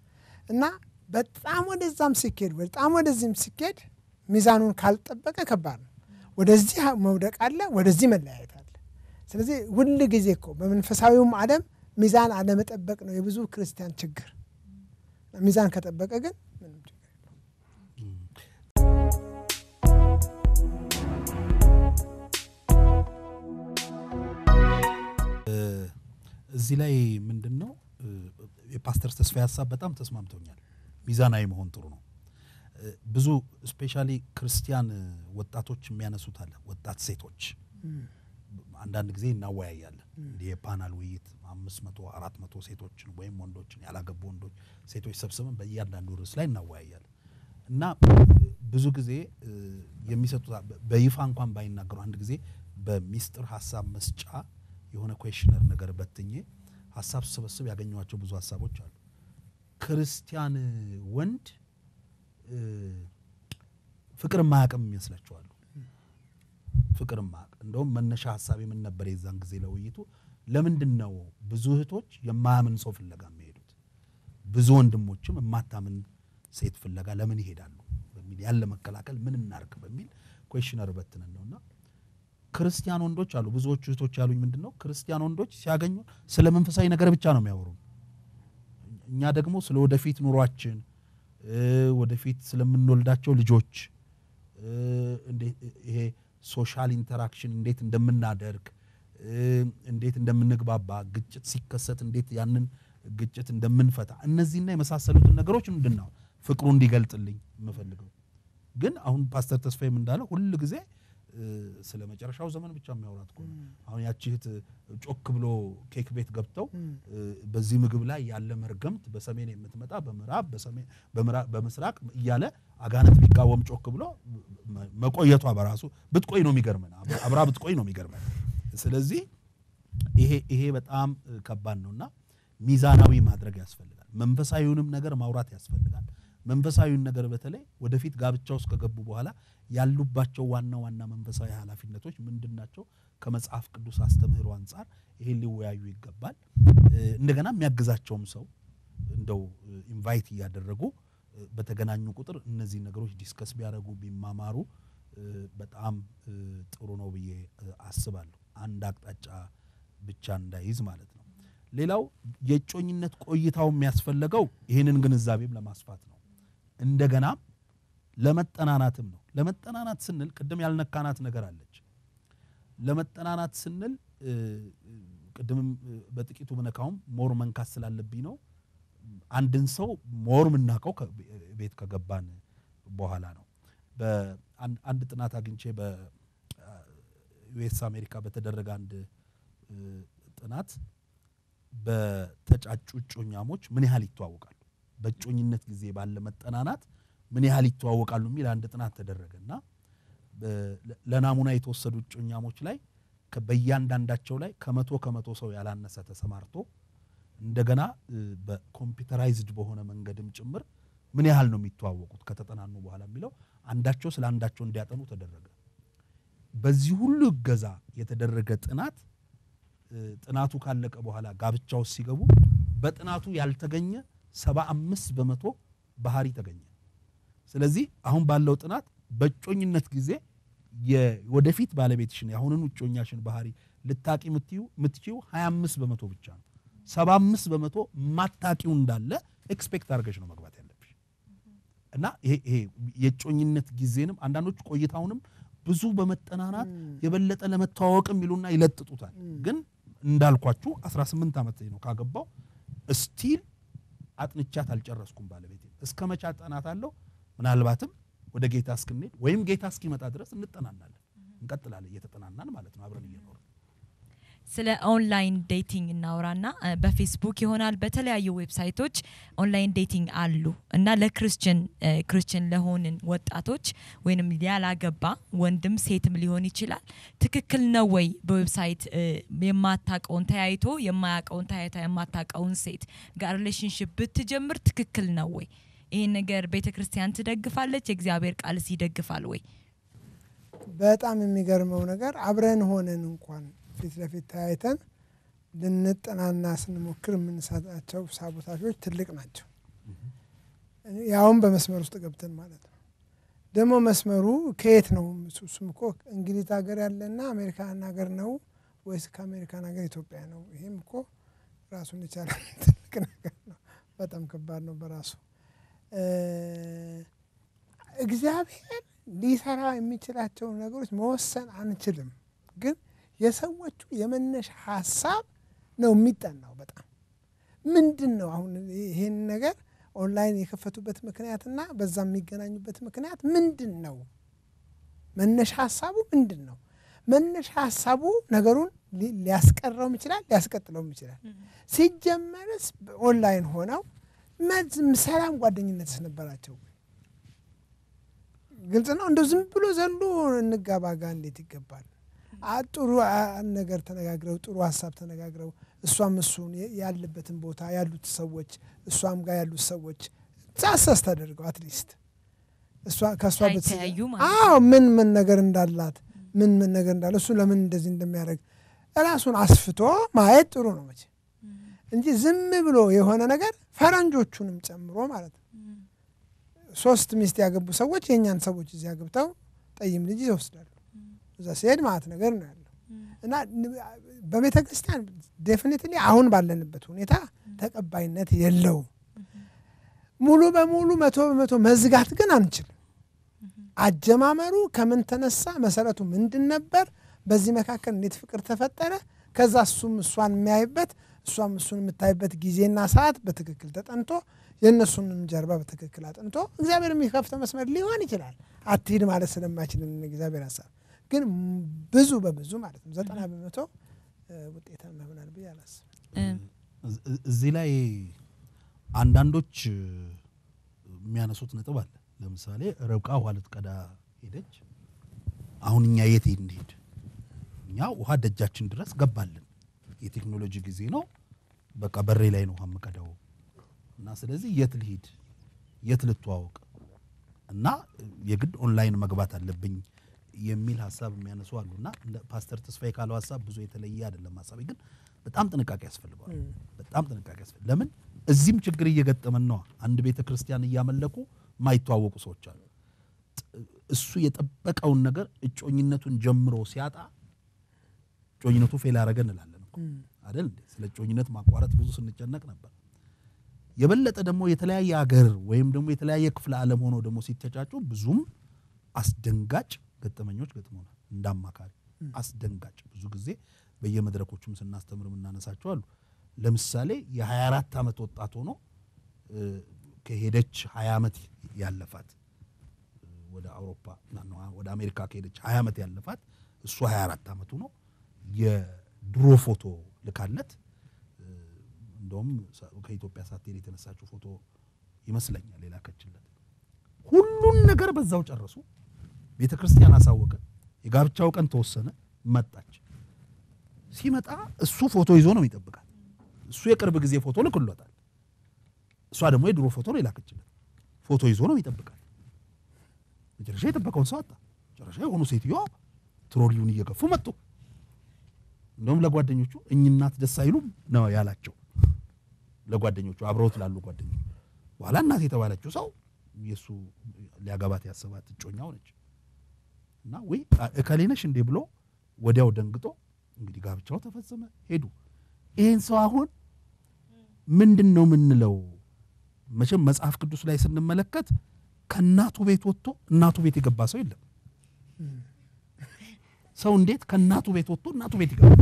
እና በጣም ወደዛም ሲኬድ በጣም ወደዚህም ሲኬድ ሚዛኑን ካልጠበቀ ከባድ ነው። ወደዚህ መውደቅ አለ፣ ወደዚህ መለያየት አለ። ስለዚህ ሁሉ ጊዜ እኮ በመንፈሳዊውም ዓለም ሚዛን አለመጠበቅ ነው የብዙ ክርስቲያን ችግር። ሚዛን ከጠበቀ ግን ምንም ችግር የለውም። እዚህ ላይ ምንድነው የፓስተር ተስፋዬ ሐሳብ በጣም ተስማምቶኛል። ሚዛናዊ መሆን ጥሩ ነው። ብዙ ስፔሻሊ ክርስቲያን ወጣቶች የሚያነሱት አለ። ወጣት ሴቶች አንዳንድ ጊዜ እናወያያለን። እንደ የፓናል ውይይት 500 400 ሴቶችን ወይም ወንዶችን ያላገቡ ወንዶች ሴቶች ሰብስበን በእያንዳንዱ ርዕስ ላይ እናወያያለን። እና ብዙ ጊዜ የሚሰጡት በይፋ እንኳን ባይናገሩ አንድ ጊዜ በሚስጥር ሐሳብ መስጫ የሆነ ኩዌሽነር ነገር በትኜ ሐሳብ ሰበስብ ያገኘዋቸው ብዙ ሐሳቦች አሉ። ክርስቲያን ወንድ ፍቅር ማያቀም ይመስላችኋል? ፍቅር ማያቅ እንደውም መነሻ ሐሳብ ምን ነበር የዛን ጊዜ ለውይይቱ? ለምንድነው ብዙ እህቶች የማያምን ሰው ፍለጋ የሚሄዱት? ብዙ ወንድሞችም የማታምን ሴት ፍለጋ ለምን ይሄዳሉ? በሚል ያለ መከላከል ምን እናርክ በሚል ኩዌሽነር በትነን ነውና ክርስቲያን ወንዶች አሉ ብዙዎቹ እህቶች ያሉኝ ምንድነው ክርስቲያን ወንዶች ሲያገኙ ስለ መንፈሳዊ ነገር ብቻ ነው የሚያወሩ። እኛ ደግሞ ስለ ወደፊት ኑሯችን ወደፊት ስለምንወልዳቸው ልጆች ይሄ ሶሻል ኢንተራክሽን እንዴት እንደምናደርግ እንዴት እንደምንግባባ ግጭት ሲከሰት እንዴት ያንን ግጭት እንደምንፈታ እነዚህና የመሳሰሉትን ነገሮች ምንድነው ፍቅሩ እንዲገልጥልኝ የምፈልገው። ግን አሁን ፓስተር ተስፋዬም እንዳለው ሁሉ ጊዜ ስለ መጨረሻው ዘመን ብቻ የሚያወራት ከሆነ አሁን ያቺ እህት ጮክ ብሎ ኬክ ቤት ገብተው በዚህ ምግብ ላይ ያለ መርገምት በሰሜን የምትመጣ በምስራቅ እያለ አጋንንት ቢቃወም ጮክ ብሎ መቆየቷ በራሱ ብትቆይ ነው የሚገርመን አብራ ብትቆይ ነው የሚገርመን ስለዚህ ይሄ በጣም ከባድ ነውና ሚዛናዊ ማድረግ ያስፈልጋል መንፈሳዊውንም ነገር ማውራት ያስፈልጋል መንፈሳዊውን ነገር በተለይ ወደፊት ጋብቻ ውስጥ ከገቡ በኋላ ያሉባቸው ዋና መንፈሳዊ ኃላፊነቶች ምንድናቸው ከመጽሐፍ ቅዱስ አስተምህሮ አንፃር ይሄን ሊወያዩ ይገባል እንደገና የሚያግዛቸውም ሰው እንደው ኢንቫይት ያደረጉ በተገናኙ ቁጥር እነዚህ ነገሮች ዲስከስ ቢያደርጉ ቢማማሩ በጣም ጥሩ ነው ብዬ አስባለሁ አንድ አቅጣጫ ብቻ እንዳይዝ ማለት ነው ሌላው የጮኝነት ቆይታው የሚያስፈልገው ይሄንን ግንዛቤም ለማስፋት ነው እንደገና ለመጠናናትም ነው ለመጠናናት ስንል ቅድም ያልነካናት ነገር አለች ለመጠናናት ስንል ቅድም በጥቂቱ መነካውም ሞር መንካት ስላለብኝ ነው አንድን ሰው ሞር ምናቀው ቤት ከገባን በኋላ ነው በአንድ ጥናት አግኝቼ በዩኤስ አሜሪካ በተደረገ አንድ ጥናት በተጫጩ ጮኛሞች ምን ያህል ይተዋወቃሉ በጮኝነት ጊዜ ባለ መጠናናት ምን ያህል ይተዋወቃሉ የሚል አንድ ጥናት ተደረገና ለናሙና የተወሰዱ ጮኛሞች ላይ በእያንዳንዳቸው ላይ ከመቶ ሰው ያላነሰ ተሰማርቶ እንደገና በኮምፒውተራይዝድ በሆነ መንገድም ጭምር ምን ያህል ነው የሚተዋወቁት ከተጠናኑ በኋላ የሚለው አንዳቸው ስለ አንዳቸው እንዲያጠኑ ተደረገ በዚህ ሁሉ ገዛ የተደረገ ጥናቱ ካለቀ በኋላ ጋብቻው ሲገቡ በጥናቱ ያልተገኘ 75% ባህሪ ተገኘ ስለዚህ አሁን ባለው ጥናት በጮኝነት ጊዜ የወደፊት ባለቤትሽን ያሁንኑ ጮኛሽን ባህሪ ልታቂ ምትጪው 25% ብቻ ነው 75% ማታቂው እንዳለ ኤክስፔክት አድርገሽ ነው መግባት ያለብሽ እና ይሄ የጮኝነት ጊዜንም አንዳንዶች ቆይታውንም ብዙ በመጠናናት የበለጠ ለመተዋወቅም ይሉና ይለጥጡታል ግን እንዳልኳችሁ 18 ዓመት ነው ካገባው ስቲል አጥንቻት አልጨረስኩም ባለቤቴ እስከመቻ አጠናታለሁ ምናልባትም ወደ ጌታ እስክንሄድ ወይም ጌታ እስኪመጣ ድረስ እንጠናናለን እንቀጥላለን እየተጠናናን ማለት ነው አብረን እየኖርን ስለ ኦንላይን ዴቲንግ እናወራና በፌስቡክ ይሆናል በተለያዩ ዌብሳይቶች ኦንላይን ዴቲንግ አሉ እና ለክርስቲያን ለሆንን ወጣቶች ወይንም ያላገባ ወንድም ሴትም ሊሆን ይችላል ትክክል ነው ወይ በዌብሳይት የማታቀውን ተያይቶ የማያቀውን ተያይታ የማታቀውን ሴት ጋር ሪሌሽንሺፕ ብትጀምር ትክክል ነው ወይ ይሄን ነገር ቤተክርስቲያን ትደግፋለች እግዚአብሔር ቃልስ ይደግፋል ወይ በጣም የሚገርመው ነገር አብረን ሆነን እንኳን ፊት ለፊት ታይተን ልንጠናና ስንሞክር የምንሳታቸው ሳቦታጆች ትልቅ ናቸው ያውም በመስመር ውስጥ ገብተን ማለት ነው ደግሞ መስመሩ ከየት ነው እሱም እኮ እንግሊዝ ሀገር ያለና አሜሪካን ሀገር ነው ወይስ ከአሜሪካን ሀገር ኢትዮጵያ ነው ይሄም እኮ ራሱን የቻለ ትልቅ ነገር ነው በጣም ከባድ ነው በራሱ እግዚአብሔር ሊሰራ የሚችላቸው ነገሮች መወሰን አንችልም ግን የሰዎቹ የመነሻ ሐሳብ ነው የሚጠናው በጣም ምንድነው አሁን ይሄን ነገር ኦንላይን የከፈቱበት ምክንያትና በዛ የሚገናኙበት ምክንያት ምንድነው መነሻ ሐሳቡ ምንድነው መነሻ ሐሳቡ ነገሩን ሊያስቀረው ይችላል ሊያስቀጥለው ይችላል ሲጀመርስ ኦንላይን ሆነው ሰላም ጓደኝነት ነበራቸው ግልጽ ነው እንደው ዝም ብሎ ዘሎ እንጋባጋ እንዴት ይገባል ጥሩ ነገር ተነጋግረው ጥሩ ሐሳብ ተነጋግረው እሷም እሱን ያለበትን ቦታ ያሉት ሰዎች እሷም ጋር ያሉት ሰዎች ታሳስ ተደርገው አትሊስት እሷ ከሷ በተያዩ ምን ነገር እንዳላት ምን ነገር እንዳለ እሱ ለምን እንደዚህ እንደሚያደርግ ራሱን አስፍቶ ማየት ጥሩ ነው መቼ እንጂ ዝም ብሎ የሆነ ነገር ፈረንጆቹንም ጨምሮ ማለት ነው 3 ሚስት ያገቡ ሰዎች የኛን ሰዎች እዚህ ያገብተው ጠይም ልጅ ይወስዳሉ እዛ ሲሄድ ማለት ነገር ነው ያለው እና በቤተክርስቲያን ዴፊኒትሊ አሁን ባለንበት ሁኔታ ተቀባይነት የለው ሙሉ በሙሉ 100% መዝጋት ግን አንችልም አጀማመሩ ከምን ተነሳ መሰረቱ ምንድን ነበር በዚህ መካከል እንዴት ፍቅር ተፈጠረ ከዛ እሷን የሚያይበት እሷም እሱን የምታይበት ጊዜና ሰዓት በትክክል ተጠንቶ የነሱንም ጀርባ በትክክል አጥንቶ እግዚአብሔር የሚከፍተው መስመር ሊሆን ይችላል አትሂድ ማለት ስለማይችል እግዚአብሔር ሐሳብ ግን ብዙ በብዙ ማለት ነው 90% ውጤታማ ይሆናል ብዬ አላስብም። እዚህ ላይ አንዳንዶች የሚያነሱት ነጥብ አለ። ለምሳሌ ርብቃ ውሃ ልትቀዳ ሄደች። አሁን እኛ የት እንሂድ? እኛ ውሃ ደጃችን ድረስ ገባልን። የቴክኖሎጂ ጊዜ ነው። በቃ በሬ ላይ ነው ውሃ መቀዳው እና ስለዚህ የት ልሂድ? የት ልትዋወቅ? እና የግድ ኦንላይን መግባት አለብኝ የሚል ሐሳብ የሚያነሱ አሉና ፓስተር ተስፋዬ ካለው ሐሳብ ብዙ የተለየ አይደለም። ሐሳቤ ግን በጣም ጥንቃቄ ያስፈልጋል። በጣም ጥንቃቄ ያስፈልጋል። ለምን እዚህም ችግር እየገጠመን ነው። አንድ ቤተክርስቲያን እያመለኩ ማይተዋወቁ ሰዎች አሉ። እሱ የጠበቀውን ነገር እጮኝነቱን ጀምሮ ሲያጣ እጮኝነቱ ፌል አደረገ እንላለን እኮ አይደል እንዴ? ስለ እጮኝነት ማቋረጥ ብዙ ስንጨነቅ ነበር። የበለጠ ደግሞ የተለያየ ሀገር ወይም ደግሞ የተለያየ ክፍለ ዓለም ሆኖ ደግሞ ሲተጫጩ ብዙም አስደንጋጭ ገጠመኞች ገጥሞናል። እንዳማካሪ አስደንጋጭ ብዙ ጊዜ በየመድረኮቹም ስናስተምር እናነሳቸው አሉ። ለምሳሌ የ24 ዓመት ወጣት ሆኖ ከሄደች 20 ዓመት ያለፋት ወደ አውሮፓ ወደ አሜሪካ ከሄደች 20 ዓመት ያለፋት እሱ 24 ዓመቱ ነው። የድሮ ፎቶ ልካለት እንደውም ከኢትዮጵያ ሳትሄድ የተነሳችው ፎቶ ይመስለኛል የላከችለት። ሁሉን ነገር በዛው ጨረሱ። ቤተክርስቲያን አሳወቀ። የጋብቻው ቀን ተወሰነ። መጣች። ሲመጣ እሱ ፎቶ ይዞ ነው የሚጠብቃት። እሱ የቅርብ ጊዜ ፎቶ ልክሎታል። እሷ ደግሞ የድሮ ፎቶ ነው የላከችለት። ፎቶ ይዞ ነው የሚጠብቃት። መጨረሻ የጠበቀውን ሰው አጣ። መጨረሻ የሆኑ ሴትዮዋ ትሮሊውን እየገፉ መጡ። እንደውም ለጓደኞቹ እኝናት ደስ አይሉም ነው ያላቸው። ለጓደኞቹ አብረውት ላሉ ጓደኞቹ በኋላ እናት የተባለችው ሰው የሱ ሊያገባት ያሰባት እጮኛው ነች። እና ወይ እከሌነሽ እንዴ ብሎ ወዲያው ደንግጦ እንግዲህ ጋብቻው ተፈጸመ፣ ሄዱ። ይሄን ሰው አሁን ምንድነው ምንለው? መቼም መጽሐፍ ቅዱስ ላይ ስንመለከት ከናቱ ቤት ወጥቶ እናቱ ቤት የገባ ሰው የለም። ሰው እንዴት ከናቱ ቤት ወጥቶ እናቱ ቤት ይገባል?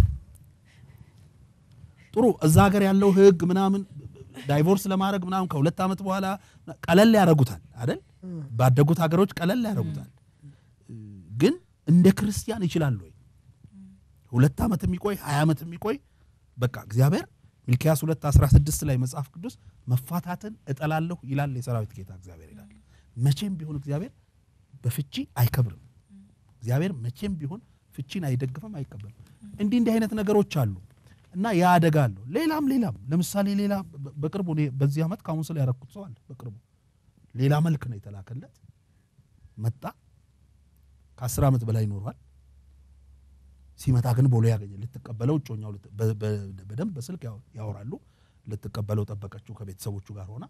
ጥሩ እዛ ሀገር ያለው ህግ ምናምን ዳይቮርስ ለማድረግ ምናምን ከ2 ዓመት በኋላ ቀለል ያረጉታል አይደል? ባደጉት ሀገሮች ቀለል ያረጉታል። ግን እንደ ክርስቲያን ይችላል ወይ? 2 ዓመት የሚቆይ 20 ዓመት የሚቆይ በቃ እግዚአብሔር ሚልክያስ 2:16 ላይ መጽሐፍ ቅዱስ መፋታትን እጠላለሁ ይላል የሰራዊት ጌታ እግዚአብሔር ይላል። መቼም ቢሆን እግዚአብሔር በፍቺ አይከብርም። እግዚአብሔር መቼም ቢሆን ፍቺን አይደግፍም፣ አይቀበልም። እንዲህ አይነት ነገሮች አሉ እና ያደጋሉ። ሌላም ለምሳሌ ሌላ በቅርቡ በዚህ ዓመት ካውንስል ያረኩት ሰው አለ። በቅርቡ ሌላ መልክ ነው የተላከለት። መጣ ከ10 ዓመት በላይ ኖሯል። ሲመጣ ግን ቦሎ ያገኘ ልትቀበለው እጮኛው በደንብ በስልክ ያወራሉ። ልትቀበለው ጠበቀችው ከቤተሰቦቹ ጋር ሆና።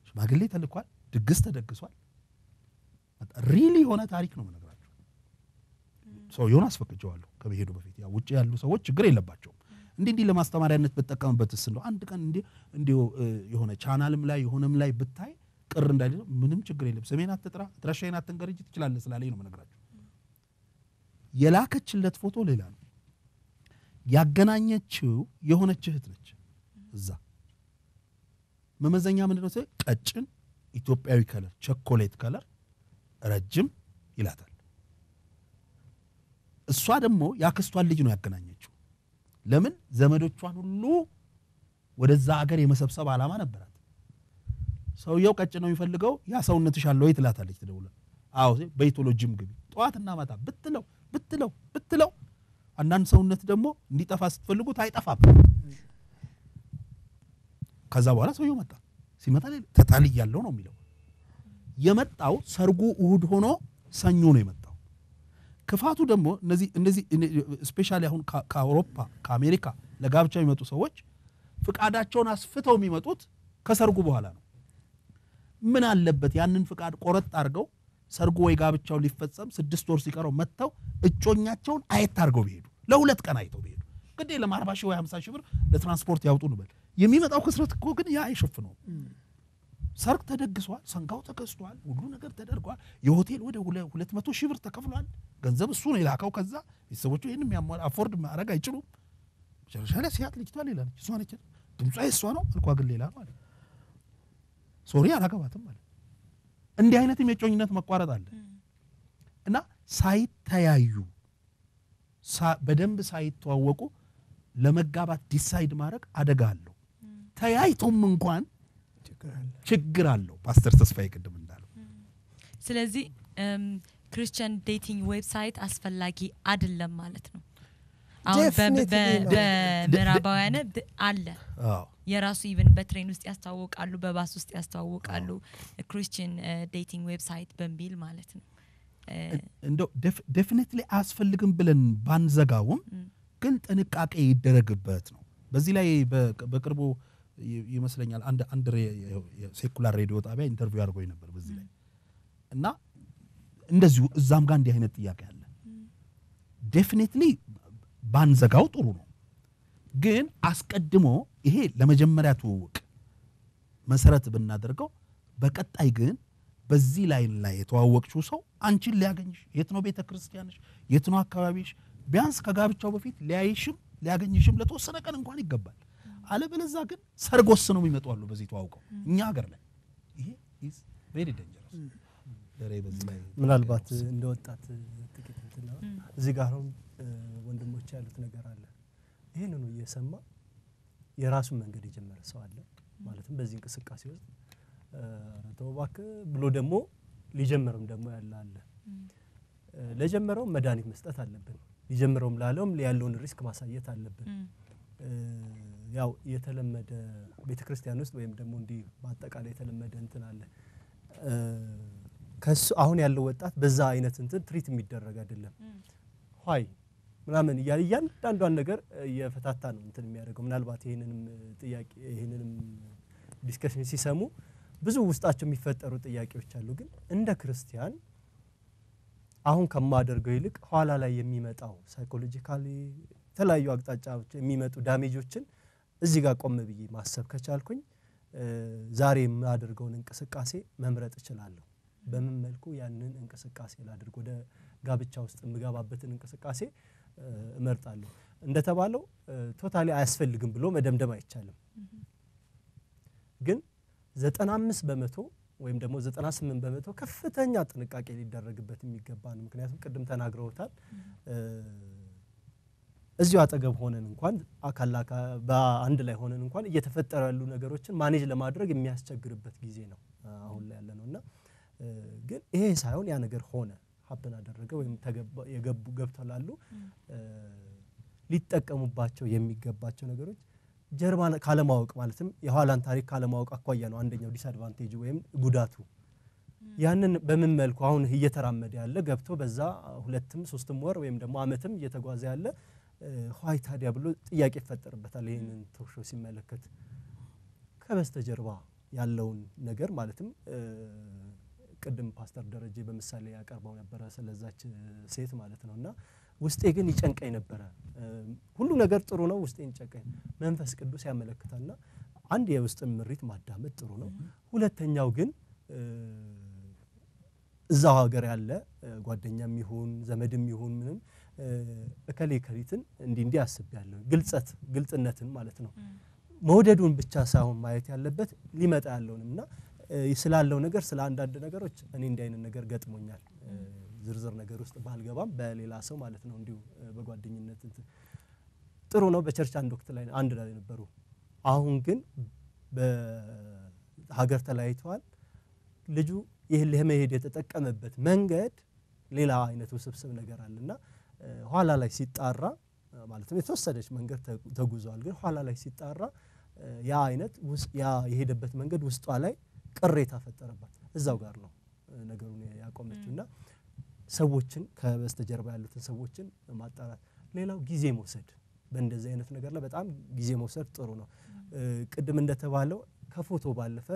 ሽማግሌ ተልኳል፣ ድግስ ተደግሷል። ሪሊ የሆነ ታሪክ ነው የምነግራችሁ። ሰውየውን አስፈቅጀዋለሁ ከመሄዱ በፊት። ያው ውጪ ያሉ ሰዎች ችግር የለባቸውም። እንዲህ ለማስተማሪያነት በተጠቀምበትስ ነው አንድ ቀን እንዲህ የሆነ ቻናልም ላይ የሆነም ላይ ብታይ ቅር እንዳይል ምንም ችግር የለም። ስሜን አትጥራ፣ አድራሻዬን አትንገረኝ ትችላለህ ስላለኝ ነው የምነግራችሁ። የላከችለት ፎቶ ሌላ ነው። ያገናኘችው የሆነች እህት ነች። እዛ መመዘኛ ምንድነው? ቀጭን ኢትዮጵያዊ ከለር፣ ቸኮሌት ከለር፣ ረጅም ይላታል። እሷ ደግሞ ያክስቷን ልጅ ነው ያገናኘችው። ለምን? ዘመዶቿን ሁሉ ወደዛ ሀገር የመሰብሰብ ዓላማ ነበራት። ሰውየው ቀጭን ነው የሚፈልገው። ያ ሰውነትሽ አለ ወይ ትላታለች ትደውላ። አዎ በኢቶሎጂም ግቢ ጠዋትና ማታ ብትለው አንዳንድ ሰውነት ደግሞ እንዲጠፋ ስትፈልጉት አይጠፋም። ከዛ በኋላ ሰውየው መጣ። ሲመጣ ተጣልያለሁ ነው የሚለው። የመጣው ሰርጉ እሁድ ሆኖ ሰኞ ነው የመጣው። ክፋቱ ደግሞ እነዚህ ስፔሻሊ አሁን ከአውሮፓ ከአሜሪካ ለጋብቻ የሚመጡ ሰዎች ፍቃዳቸውን አስፍተው የሚመጡት ከሰርጉ በኋላ ነው። ምን አለበት ያንን ፍቃድ ቆረጥ አድርገው ሰርጉ ወይ ጋብቻው ሊፈጸም 6 ወር ሲቀረው መጥተው እጮኛቸውን አየት አድርገው ቢሄዱ፣ ለ2 ቀን አይተው ቢሄዱ። ግዴ ለ40 ሺህ ወይ 50 ሺህ ብር ለትራንስፖርት ያውጡ ንበል። የሚመጣው ክስረት እኮ ግን ያ አይሸፍነው። ሰርግ ተደግሷል፣ ሰንጋው ተገዝቷል፣ ሁሉ ነገር ተደርጓል። የሆቴል ወደ 200 ሺህ ብር ተከፍሏል። ገንዘብ እሱ ነው የላከው። ከዛ ቤተሰቦቹ ይሄንን አፎርድ ማድረግ አይችሉም። መጨረሻ ላይ ሲያት ልጅቷ ሌላ ነች። እሷ ነች ድምጿ የሷ ነው፣ መልኳ ግን ሌላ ነው ማለት። ሶሪ አላገባትም ማለት። እንዲህ አይነት የጮኝነት መቋረጥ አለ እና ሳይተያዩ በደንብ ሳይተዋወቁ ለመጋባት ዲሳይድ ማድረግ አደጋ አለው። ተያይቶም እንኳን ችግር አለው። ፓስተር ተስፋዬ ቅድም እንዳለው ስለዚህ ክርስቲያን ዴቲንግ ዌብሳይት አስፈላጊ አይደለም ማለት ነው። አሁን በምዕራባውያን አለ የራሱ ኢቭን በትሬን ውስጥ ያስተዋውቃሉ፣ በባስ ውስጥ ያስተዋውቃሉ ክርስቲያን ዴቲንግ ዌብሳይት በሚል ማለት ነው። እንደው ዴፊኒትሊ አያስፈልግም ብለን ባንዘጋውም ግን ጥንቃቄ ይደረግበት ነው። በዚህ ላይ በቅርቡ ይመስለኛል አንድ ሴኩላር ሬዲዮ ጣቢያ ኢንተርቪው አድርጎኝ ነበር በዚህ ላይ እና እንደዚሁ እዛም ጋር እንዲህ አይነት ጥያቄ አለ። ዴፊኒትሊ ባንዘጋው ጥሩ ነው፣ ግን አስቀድሞ ይሄ ለመጀመሪያ ትውውቅ መሰረት ብናደርገው በቀጣይ ግን በዚህ ላይ የተዋወቅሽው ሰው አንቺን ሊያገኝሽ የት ነው ቤተክርስቲያንሽ የት ነው አካባቢሽ ቢያንስ ከጋብቻው በፊት ሊያይሽም ሊያገኝሽም ለተወሰነ ቀን እንኳን ይገባል። አለበለዚያ ግን ሰርጎስ ነው የሚመጣው በዚህ ተዋውቀው እኛ ሀገር ላይ ይሄ is very dangerous። በዚህ ላይ ምናልባት እንደወጣት ጥቂት እንትና እዚህ ጋር ወንድሞች ያሉት ነገር አለ። ይሄንን ነው እየሰማ የራሱን መንገድ የጀመረ ሰው አለ ማለትም በዚህ እንቅስቃሴ ውስጥ ተወባክ ብሎ ደግሞ ሊጀምርም ደግሞ ያለ ለጀመረው መድኃኒት መስጠት አለብን። ሊጀምረውም ላለውም ያለውን ሪስክ ማሳየት አለብን። ያው የተለመደ ቤተክርስቲያን ውስጥ ወይም ደግሞ እንዲ ማጠቃላይ የተለመደ እንትን አለ ከሱ አሁን ያለው ወጣት በዛ አይነት እንትን ትሪት የሚደረግ አይደለም። ሆይ ምናምን እያንዳንዷን ነገር የፈታታ ነው እንትን የሚያደርገው። ምናልባት ይሄንንም ጥያቄ ይሄንንም ዲስከሽን ሲሰሙ ብዙ ውስጣቸው የሚፈጠሩ ጥያቄዎች አሉ። ግን እንደ ክርስቲያን አሁን ከማደርገው ይልቅ ኋላ ላይ የሚመጣው ሳይኮሎጂካሊ ተለያዩ አቅጣጫዎች የሚመጡ ዳሜጆችን እዚህ ጋር ቆም ብዬ ማሰብ ከቻልኩኝ ዛሬ የማደርገውን እንቅስቃሴ መምረጥ እችላለሁ። በምን መልኩ ያንን እንቅስቃሴ ላድርግ ወደ ጋብቻ ውስጥ የምገባበትን እንቅስቃሴ እመርጣለሁ። እንደተባለው ቶታሊ አያስፈልግም ብሎ መደምደም አይቻልም። ግን 95% ወይም ደግሞ 98% ከፍተኛ ጥንቃቄ ሊደረግበት የሚገባ ነው። ምክንያቱም ቅድም ተናግረውታል እዚሁ አጠገብ ሆነን እንኳን አካላካ በአንድ ላይ ሆነን እንኳን እየተፈጠሩ ያሉ ነገሮችን ማኔጅ ለማድረግ የሚያስቸግርበት ጊዜ ነው አሁን ላይ ያለነውና ግን ይሄ ሳይሆን ያ ነገር ሆነ ሀፕን አደረገ ወይም ገብተላሉ ሊጠቀሙባቸው የሚገባቸው ነገሮች ጀርባ ካለማወቅ ማለትም የኋላን ታሪክ ካለማወቅ አኳያ ነው አንደኛው ዲስአድቫንቴጅ ወይም ጉዳቱ። ያንን በምን መልኩ አሁን እየተራመደ ያለ ገብቶ በዛ 2-3 ወር ወይም ደግሞ አመትም እየተጓዘ ያለ ሆይ ታዲያ ብሎ ጥያቄ ይፈጠርበታል። ይሄንን ቶክ ሾው ሲመለከት ከበስተጀርባ ያለውን ነገር ማለትም ቅድም ፓስተር ደረጀ በመሳሌ ያቀርበው ነበር ስለዛች ሴት ማለት ነውና ውስጤ ግን ይጨንቀኝ ነበር። ሁሉ ነገር ጥሩ ነው፣ ውስጤን ይጨንቀኝ መንፈስ ቅዱስ ያመለክታልና አንድ የውስጥ ምሪት ማዳመጥ ጥሩ ነው። ሁለተኛው ግን እዛው ሀገር ያለ ጓደኛም ይሁን ዘመድም ይሁን ምንም ከሌከሪትን እንዲ ያስብያለሁ ግልጽነትን ማለት ነው። መውደዱን ብቻ ሳይሆን ማየት ያለበት ሊመጣ ያለውንና ስላለው ነገር ስለ አንዳንድ ነገሮች እኔ እንዲህ አይነት ነገር ገጥሞኛል። ዝርዝር ነገር ውስጥ ባልገባም በሌላ ሰው ማለት ነው እንዲሁ በጓደኝነት ጥሩ ነው። በቸርች አንድ ወቅት ላይ አንድ ላይ ነበሩ። አሁን ግን በሀገር ተለያይተዋል። ልጁ ይሄን ለመሄድ የተጠቀመበት መንገድ ሌላ አይነት ውስብስብ ነገር አለና ኋላ ላይ ሲጣራ ማለትም የተወሰደች መንገድ ተጉዟል። ግን ኋላ ላይ ሲጣራ ያ አይነት ያ የሄደበት መንገድ ውስጧ ላይ ቅሬታ ፈጠረባት። እዛው ጋር ነው ነገሩን ያቆመችውና ሰዎችን ከበስተጀርባ ያሉትን ሰዎችን ማጣራት። ሌላው ጊዜ መውሰድ በእንደዚህ አይነት ነገር ላይ በጣም ጊዜ መውሰድ ጥሩ ነው። ቅድም እንደተባለው ከፎቶ ባለፈ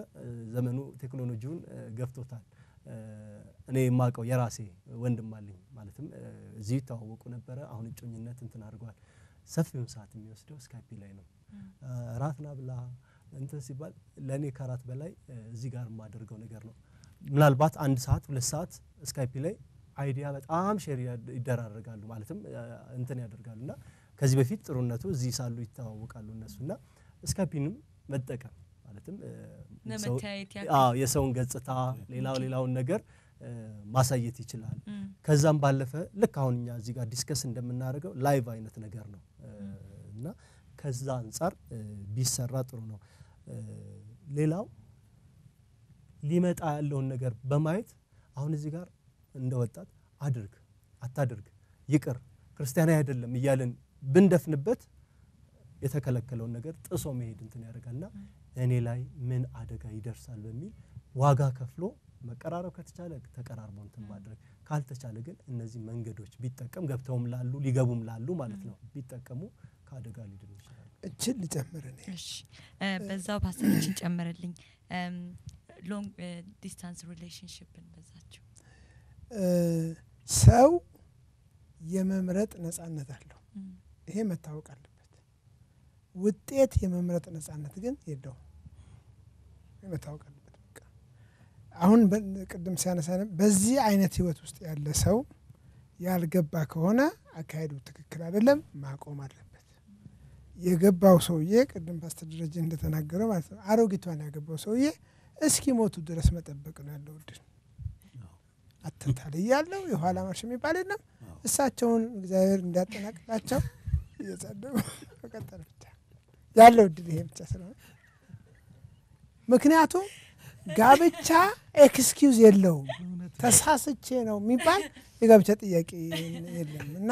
ዘመኑ ቴክኖሎጂውን ገፍቶታል። እኔ የማቀው የራሴ ወንድም አለኝ ማለትም እዚህ ተዋወቁ ነበር። አሁን እጮኝነት እንትን አድርጓል። ሰፊውን ሰዓት የሚወስደው ስካይፕ ላይ ነው። ራትና ብላ እንትን ሲባል ለኔ ከራት በላይ እዚህ ጋር ማደርገው ነገር ነው። ምናልባት 1 ሰዓት 2 ሰዓት ስካይፕ ላይ አይዲያ በጣም ሼር ይደራረጋሉ ማለትም እንትን ያደርጋሉና ከዚህ በፊት ጥሩነቱ እዚህ ሳሉ ይተዋወቃሉ እነሱና ስካይፕንም መጠቀም ማለትም የሰውን ገጽታ ሌላውን ነገር ማሳየት ይችላል ከዛም ባለፈ ልክ አሁንኛ እዚህ ጋር ዲስከስ እንደምናደርገው ላይቭ አይነት ነገር ነው እና ከዛ አንፃር ቢሰራ ጥሩ ነው ሌላው ሊመጣ ያለውን ነገር በማየት አሁን እዚህ ጋር እንደወጣት አድርግ አታድርግ ይቅር ክርስቲያናዊ አይደለም ይያልን ብንደፍንበት የተከለከለውን ነገር ጥሶ መሄድ እንትን ያደርጋልና እኔ ላይ ምን አደጋ ይደርሳል በሚል ዋጋ ከፍሎ መቀራረብ ከተቻለ ተቀራርቦ እንትን ማድረግ ካልተቻለ ግን እነዚህ መንገዶች ቢጠቀም ገብተውም ላሉ ሊገቡም ላሉ ማለት ነው ቢጠቀሙ ካደጋ ሊድኑ ይችላል እቺን ልጨምርልኝ እሺ በዛው ፓስተሮችን ጨምርልኝ ሎንግ ዲስታንስ ሪሌሽንሺፕን በዛቸው ሰው የመምረጥ ነፃነት አለው ይሄ መታወቅ አለበት ውጤት የመምረጥ ነፃነት ግን የለውም መታወቅ አለበት በቃ አሁን ቅድም ሲያነሳነ በዚህ አይነት ህይወት ውስጥ ያለ ሰው ያልገባ ከሆነ አካሄዱ ትክክል አይደለም ማቆም አለበት የገባው ሰውዬ ቅድም ፓስተር ደረጀ እንደተናገረው ማለት ነው አሮጊቷን ያገባው ሰውዬ እስኪ ሞቱ ድረስ መጠበቅ ነው ያለው ድል አተንታለ ያለው የኋላ ማርሽ የሚባል የለም እሳቸውን እግዚአብሔር እንዲያጠናቅቃቸው እየጸደው ተቀጠለ ብቻ ያለው ድል ይሄ ብቻ ስለሆነ ምክንያቱም ጋብቻ ኤክስኪውዝ የለውም ተሳስቼ ነው የሚባል የጋብቻ ጥያቄ የለም እና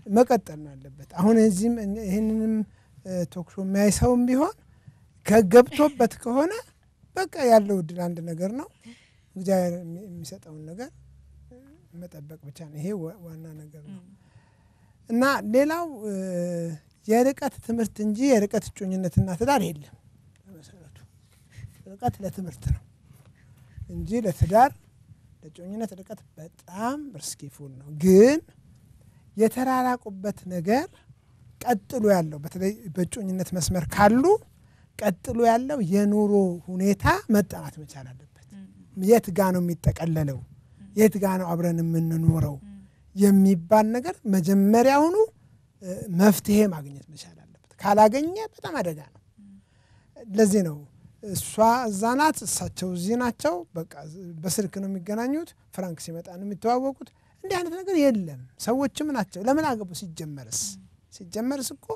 መቀጠል ነው ያለበት አሁን እዚህም ይሄንንም ቶክሾ የሚያይሰውም ቢሆን ከገብቶበት ከሆነ በቃ ያለው ድል አንድ ነገር ነው እግዚአብሔር የሚሰጠውን ነገር መጠበቅ ብቻ ነው ይሄ ዋና ነገር ነው እና ሌላው የርቀት ትምህርት እንጂ የርቀት ጮኝነትና ትዳር የለም በመሰረቱ ርቀት ለትምህርት ነው እንጂ ለትዳር ለጮኝነት ርቀት በጣም ሪስኪፉል ነው ግን የተራራቁበት ነገር ቀጥሎ ያለው በተለይ በጮኝነት መስመር ካሉ ቀጥሎ ያለው የኑሮ ሁኔታ መጣናት መቻል አለበት የት ጋ ነው የሚጠቀለለው የት ጋ ነው አብረን የምንኖረው የሚባል ነገር መጀመሪያውኑ መፍትሄ ማግኘት መቻል አለበት ካላገኘ በጣም አደጋ ነው ለዚህ ነው እሷ እዛናት እሳቸው እዚህ ናቸው በቃ በስልክ ነው የሚገናኙት ፍራንክ ሲመጣ ነው የሚተዋወቁት እንዲህ አይነት ነገር የለም ሰዎችም ናቸው ለምን አገቡ ሲጀመርስ እኮ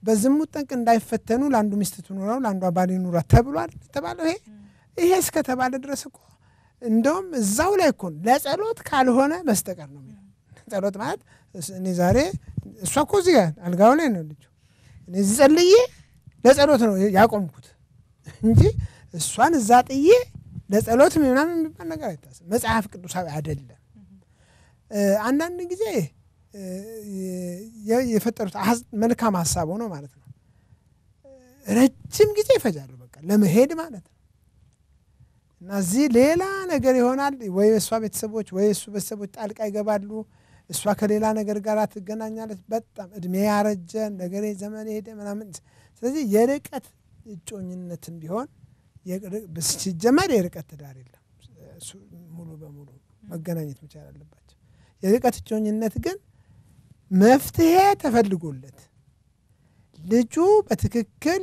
በዝሙት ጠንቅ እንዳይፈተኑ ለአንዱ ሚስት ትኖረው ለአንዱ ባል ይኑራ ተብሏል ተባለው ይሄ እስከ ተባለ ድረስ እኮ እንደውም እዛው ላይ እኮ ለጸሎት ካልሆነ በስተቀር ነው የሚለው ጸሎት ማለት እኔ ዛሬ እሷ እኮ እዚህ ጋር አልጋው ላይ ነው ልጅ እኔ ጸልዬ ለጸሎት ነው ያቆምኩት እንጂ እሷን እዛ ጥዬ ለጸሎት ምናምን የሚባል ነገር አይታሰብ መጽሐፍ ቅዱሳዊ አይደለም አንዳንድ ጊዜ የፈጠሩት መልካም ሐሳብ ሆኖ ማለት ነው ረጅም ጊዜ ይፈጃሉ በቃ ለመሄድ ማለት ነው እና እዚህ ሌላ ነገር ይሆናል ወይ እሷ ቤተሰቦች ወይ እሱ ቤተሰቦች ጣልቃ ይገባሉ እሷ ከሌላ ነገር ጋር ትገናኛለች በጣም እድሜ ያረጀ ነገር ዘመን ሄደ ምናምን ስለዚህ የርቀት ጮኝነትም ቢሆን ሲጀመር የርቀት ትዳር የለም ሙሉ በሙሉ መገናኘት መቻል አለባቸው የርቀት ጮኝነት ግን መፍትሄ ተፈልጎለት ልጁ በትክክል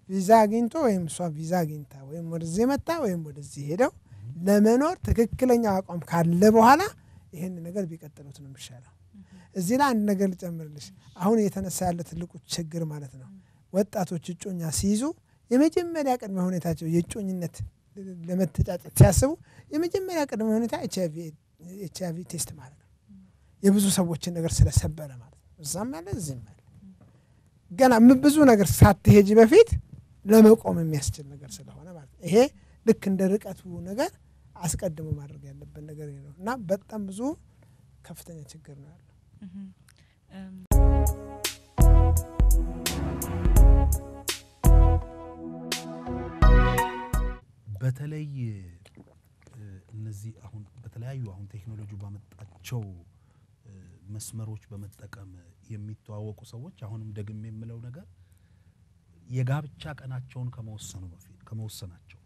ቪዛ አግኝቶ ወይም እሷ ቪዛ አግኝታ ወይም ወደዚህ መጣ ወይም ወደዚህ ሄደው ለመኖር ትክክለኛ አቋም ካለ በኋላ ይሄን ነገር ቢቀጥሉት ነው የሚሻለው እዚህ ላይ አንድ ነገር ልጨምርልሽ አሁን የተነሳ ያለ ትልቁ ችግር ማለት ነው ወጣቶች እጮኛ ሲይዙ የመጀመሪያ ቅድመ ሁኔታቸው የጮኝነት ለመተጫጨት ሲያስቡ የመጀመሪያ ቅድመ ሁኔታ ኤችአይቪ ቴስት ማለት ነው የብዙ ሰዎችን ነገር ስለሰበረ ማለት ነው እዛም አለ እዚህም አለ ገና ብዙ ነገር ሳትሄጂ በፊት ለመቆም የሚያስችል ነገር ስለሆነ ማለት ነው ይሄ ልክ እንደ ርቀቱ ነገር አስቀድሞ ማድረግ ያለበት ነገር ነው እና በጣም ብዙ ከፍተኛ ችግር ነው ያለው በተለይ እነዚህ አሁን በተለያዩ አሁን ቴክኖሎጂ ባመጣቸው መስመሮች በመጠቀም የሚተዋወቁ ሰዎች አሁንም ደግሜ የምለው ነገር የጋብቻ ቀናቸውን ከመወሰናቸው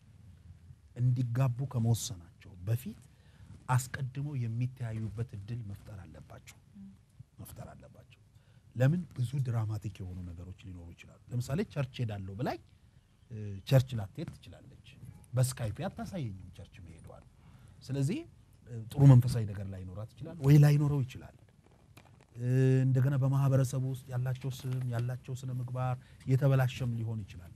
እንዲጋቡ ከመወሰናቸው በፊት አስቀድመው የሚተያዩበት እድል መፍጠር አለባቸው ለምን ብዙ ድራማቲክ የሆኑ ነገሮች ሊኖሩ ይችላሉ ለምሳሌ ቸርች ሄዳለሁ ብላይ ቸርች ላትሄድ ትችላለች በስካይፕ አታሳየኝም ቸርች መሄዷል ስለዚህ ጥሩ መንፈሳዊ ነገር ላይ ኖራት ይችላል ወይ ላይ ኖረው ይችላል እንደገና በማህበረሰቡ ውስጥ ያላቸው ስም ያላቸው ስነ ምግባር የተበላሸም ሊሆን ይችላል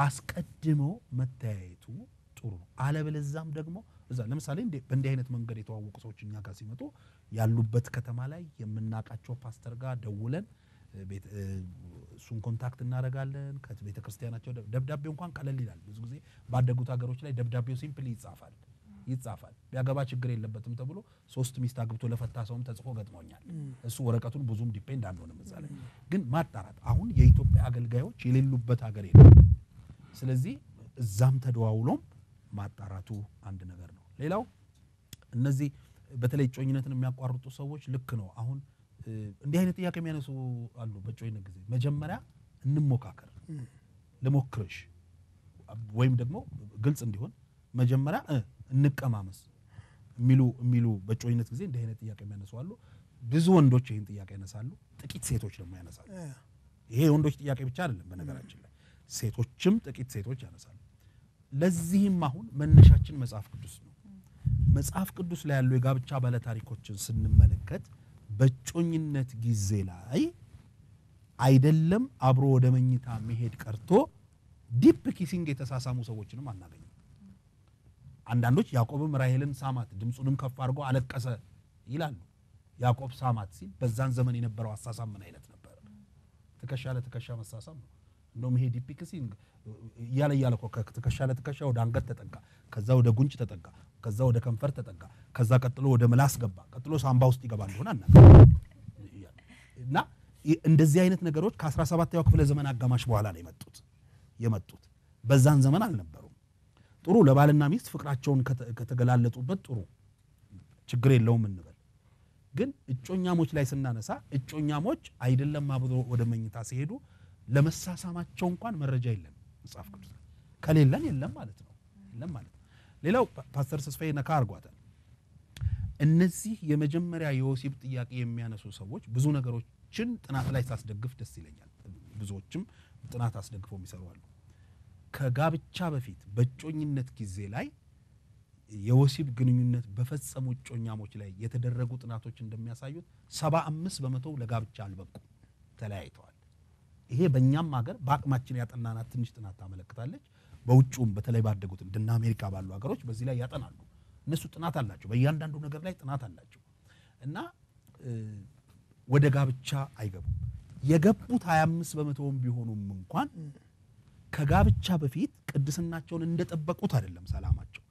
አስቀድሞ መታየቱ ጥሩ ነው አለበለዛም ደግሞ እዛ ለምሳሌ በእንዲህ አይነት መንገድ የተዋወቁ ሰዎች እኛ ጋር ሲመጡ ያሉበት ከተማ ላይ የምናቃቸው ፓስተር ጋር ደውለን እሱን ኮንታክት እናደርጋለን ከቤተ ክርስቲያናቸው ደብዳቤው እንኳን ቀለል ይላል ብዙ ጊዜ ባደጉት ሀገሮች ላይ ደብዳቤው ሲምፕሊ ይጻፋል ቢያገባ ችግር የለበትም ተብሎ 3 ሚስት አግብቶ ለፈታ ሰውም ተጽፎ ገጥሞኛል እሱ ወረቀቱን ብዙም ዲፔንድ አንሆንም መሰለኝ ግን ማጣራት አሁን የኢትዮጵያ አገልጋዮች የሌሉበት ሀገር የለም ስለዚህ እዛም ተደዋውሎም ማጣራቱ አንድ ነገር ነው ሌላው እነዚህ በተለይ ጮኝነትን የሚያቋርጡ ሰዎች ልክ ነው አሁን እንዲህ አይነት ጥያቄ የሚያነሱ አሉ በጮኝነት ጊዜ መጀመሪያ እንሞካከር ለሞክርሽ ወይም ደግሞ ግልጽ እንዲሆን መጀመሪያ እንቀማመስ የሚሉ በጮኝነት ጊዜ እንዲህ አይነት ጥያቄ የሚያነሱ አሉ ብዙ ወንዶች ይሄን ጥያቄ ያነሳሉ ጥቂት ሴቶች ደግሞ ያነሳሉ ይሄ ወንዶች ጥያቄ ብቻ አይደለም በነገራችን ላይ ሴቶችም ጥቂት ሴቶች ያነሳሉ ለዚህም አሁን መነሻችን መጽሐፍ ቅዱስ ነው መጽሐፍ ቅዱስ ላይ ያለው የጋብቻ ባለ ታሪኮችን ስንመለከት በጮኝነት ጊዜ ላይ አይደለም አብሮ ወደ መኝታ መሄድ ቀርቶ ዲፕ ኪሲንግ የተሳሳሙ ሰዎችንም አናገኝም አንዳንዶች ያዕቆብም ራሔልን ሳማት ድምጹንም ከፍ አድርጎ አለቀሰ ይላሉ ያዕቆብ ሳማት ሲል በዛን ዘመን የነበረው አሳሳም ምን አይነት ነበር ትከሻ ለትከሻ መሳሳም ነው እንደውም ይሄ ዲፕ ኪሲንግ ያለ ትከሻ ለትከሻ ወደ አንገት ተጠጋ ከዛ ወደ ጉንጭ ተጠጋ ከዛ ወደ ከንፈር ተጠጋ ከዛ ቀጥሎ ወደ ምላስ ገባ ቀጥሎ ሳምባ ውስጥ ይገባል እንደሆነ እና እንደዚህ አይነት ነገሮች ከ17ኛው ክፍለ ዘመን አጋማሽ በኋላ ነው የመጡት በዛን ዘመን አልነበሩም ጥሩ ለባልና ሚስት ፍቅራቸውን ከተገላለጡበት ጥሩ ችግር የለውም እንበል ግን እጮኛሞች ላይ ስናነሳ እጮኛሞች አይደለም አብሮ ወደ መኝታ ሲሄዱ ለመሳሳማቸው እንኳን መረጃ የለም መጽሐፍ ቅዱስ ከሌለን የለም ማለት ነው ሌላው ፓስተር ተስፋዬ ነካ አርጓታል እነዚህ የመጀመሪያ የወሲብ ጥያቄ የሚያነሱ ሰዎች ብዙ ነገሮችን ጥናት ላይ ሳስደግፍ ደስ ይለኛል ብዙዎችም ጥናት አስደግፈው የሚሰሩዋሉ ከጋብቻ በፊት በጮኝነት ጊዜ ላይ የወሲብ ግንኙነት በፈጸሙ ጮኛሞች ላይ የተደረጉ ጥናቶች እንደሚያሳዩት 75% ለጋብቻ አልበቁ ተለያይተዋል ይሄ በእኛም ሀገር በአቅማችን ያጠናናት ትንሽ ጥናት ታመለክታለች በውጭም በተለይ ባደጉት እንደ አሜሪካ ባሉ ሀገሮች በዚህ ላይ ያጠናሉ እነሱ ጥናት አላቸው በእያንዳንዱ ነገር ላይ ጥናት አላቸው እና ወደ ጋብቻ አይገቡም የገቡት 25% ቢሆኑም እንኳን ከጋብቻ በፊት ቅድስናቸውን እንደጠበቁት አይደለም ሰላማቸው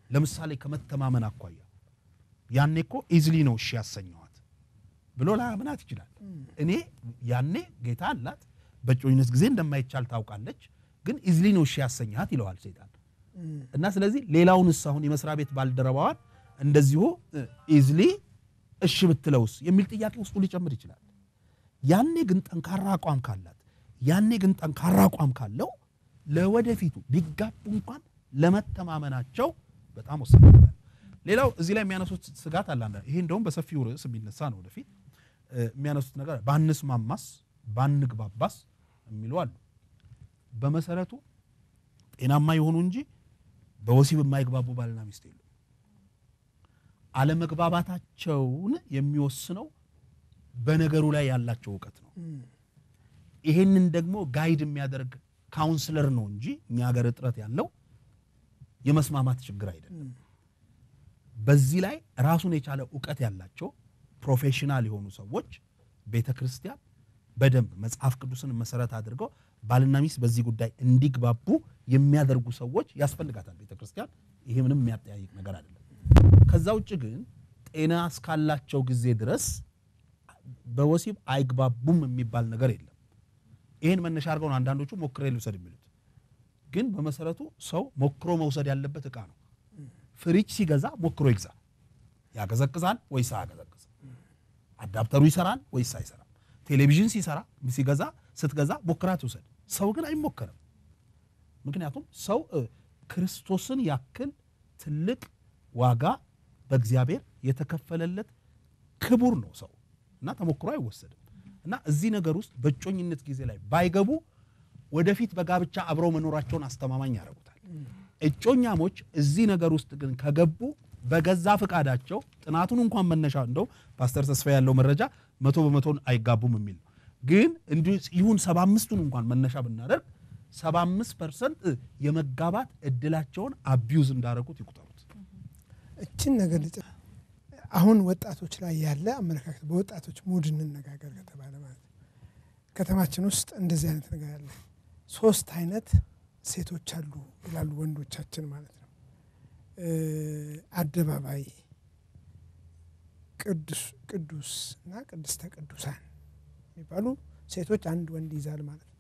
ለምሳሌ ከመተማመን አኳያ ያኔኮ ኢዝሊ ነው እሺ ያሰኘዋት ብሎ ላምናት ይችላል እኔ ያኔ ጌታ አላት በጮኝነት ጊዜ እንደማይቻል ታውቃለች ግን ኢዝሊ ነው እሺ ያሰኛት ይለዋል ሰይጣን እና ስለዚህ ሌላውንስ አሁን የመስራ ቤት ባልደረባዋን እንደዚሁ ኢዝሊ እሺ ብትለውስ የሚል ጥያቄ ውስጡ ሊጨምር ይችላል ያኔ ግን ጠንካራ አቋም ካላት ያኔ ግን ጠንካራ አቋም ካለው ለወደፊቱ ቢጋቡ እንኳን ለመተማመናቸው በጣም ወሳኝ ነው ሌላው እዚህ ላይ የሚያነሱት ስጋት አለ አንዳ ይሄ እንደውም በሰፊው ርዕስ የሚነሳ ነው ወደፊት የሚያነሱት ነገር ባንስማማስ ባንግባባስ የሚሉ አሉ በመሰረቱ ጤናማ ይሆኑ እንጂ በወሲብ የማይግባቡ ባልና ሚስት የሉ አለመግባባታቸውን የሚወስነው በነገሩ ላይ ያላቸው ዕውቀት ነው ይሄንን ደግሞ ጋይድ የሚያደርግ ካውንስለር ነው እንጂ እኛ ሀገር እጥረት ያለው የመስማማት ችግር አይደለም በዚህ ላይ ራሱን የቻለ ዕውቀት ያላቸው ፕሮፌሽናል የሆኑ ሰዎች ቤተክርስቲያን በደንብ መጽሐፍ ቅዱስን መሰረት አድርገው ባልና ሚስት በዚህ ጉዳይ እንዲግባቡ የሚያደርጉ ሰዎች ያስፈልጋታል ቤተክርስቲያን ይሄ ምንም የሚያጠያይቅ ነገር አይደለም ከዛ ውጭ ግን ጤና እስካላቸው ጊዜ ድረስ በወሲብ አይግባቡም የሚባል ነገር የለም ይሄን መነሻ አድርገው አንዳንዶቹ ሞክሬ ልውሰድ የሚሉት ግን በመሰረቱ ሰው ሞክሮ መውሰድ ያለበት ዕቃ ነው ፍሪጅ ሲገዛ ሞክሮ ይግዛ ያገዘቅዛል ወይስ አያገዘቅዝ አዳፕተሩ ይሰራል ወይስ አይሰራም ቴሌቪዥን ስትገዛ ሞክራት ውሰድ ሰው ግን አይሞከርም ምክንያቱም ሰው ክርስቶስን ያክል ትልቅ ዋጋ በእግዚአብሔር የተከፈለለት ክቡር ነው ሰው እና ተሞክሮ አይወሰድም እና እዚህ ነገር ውስጥ በጮኝነት ጊዜ ላይ ባይገቡ ወደፊት በጋብቻ አብረው መኖራቸውን አስተማማኝ ያደርጉታል እጮኛሞች እዚህ ነገር ውስጥ ግን ከገቡ በገዛ ፍቃዳቸው ጥናቱን እንኳን መነሻ እንደው ፓስተር ተስፋ ያለው መረጃ 100% አይጋቡም የሚል ግን እንዲሁ ይሁን 75ቱን እንኳን መነሻ ብናደርግ 75% የመጋባት እድላቸውን አቢዩዝ እንዳረጉት ይቆጠሩት። እቺን ነገር አሁን ወጣቶች ላይ ያለ አመለካከት በወጣቶች ሙድ እንነጋገር ከተባለ ማለት ከተማችን ውስጥ እንደዚህ አይነት ነገር አለ። 3 አይነት ሴቶች አሉ ይላሉ ወንዶቻችን ማለት ነው። አደባባይ ቅዱስና ቅድስተ ቅዱሳን የሚባሉ ሴቶች አንድ ወንድ ይዛል ማለት ነው።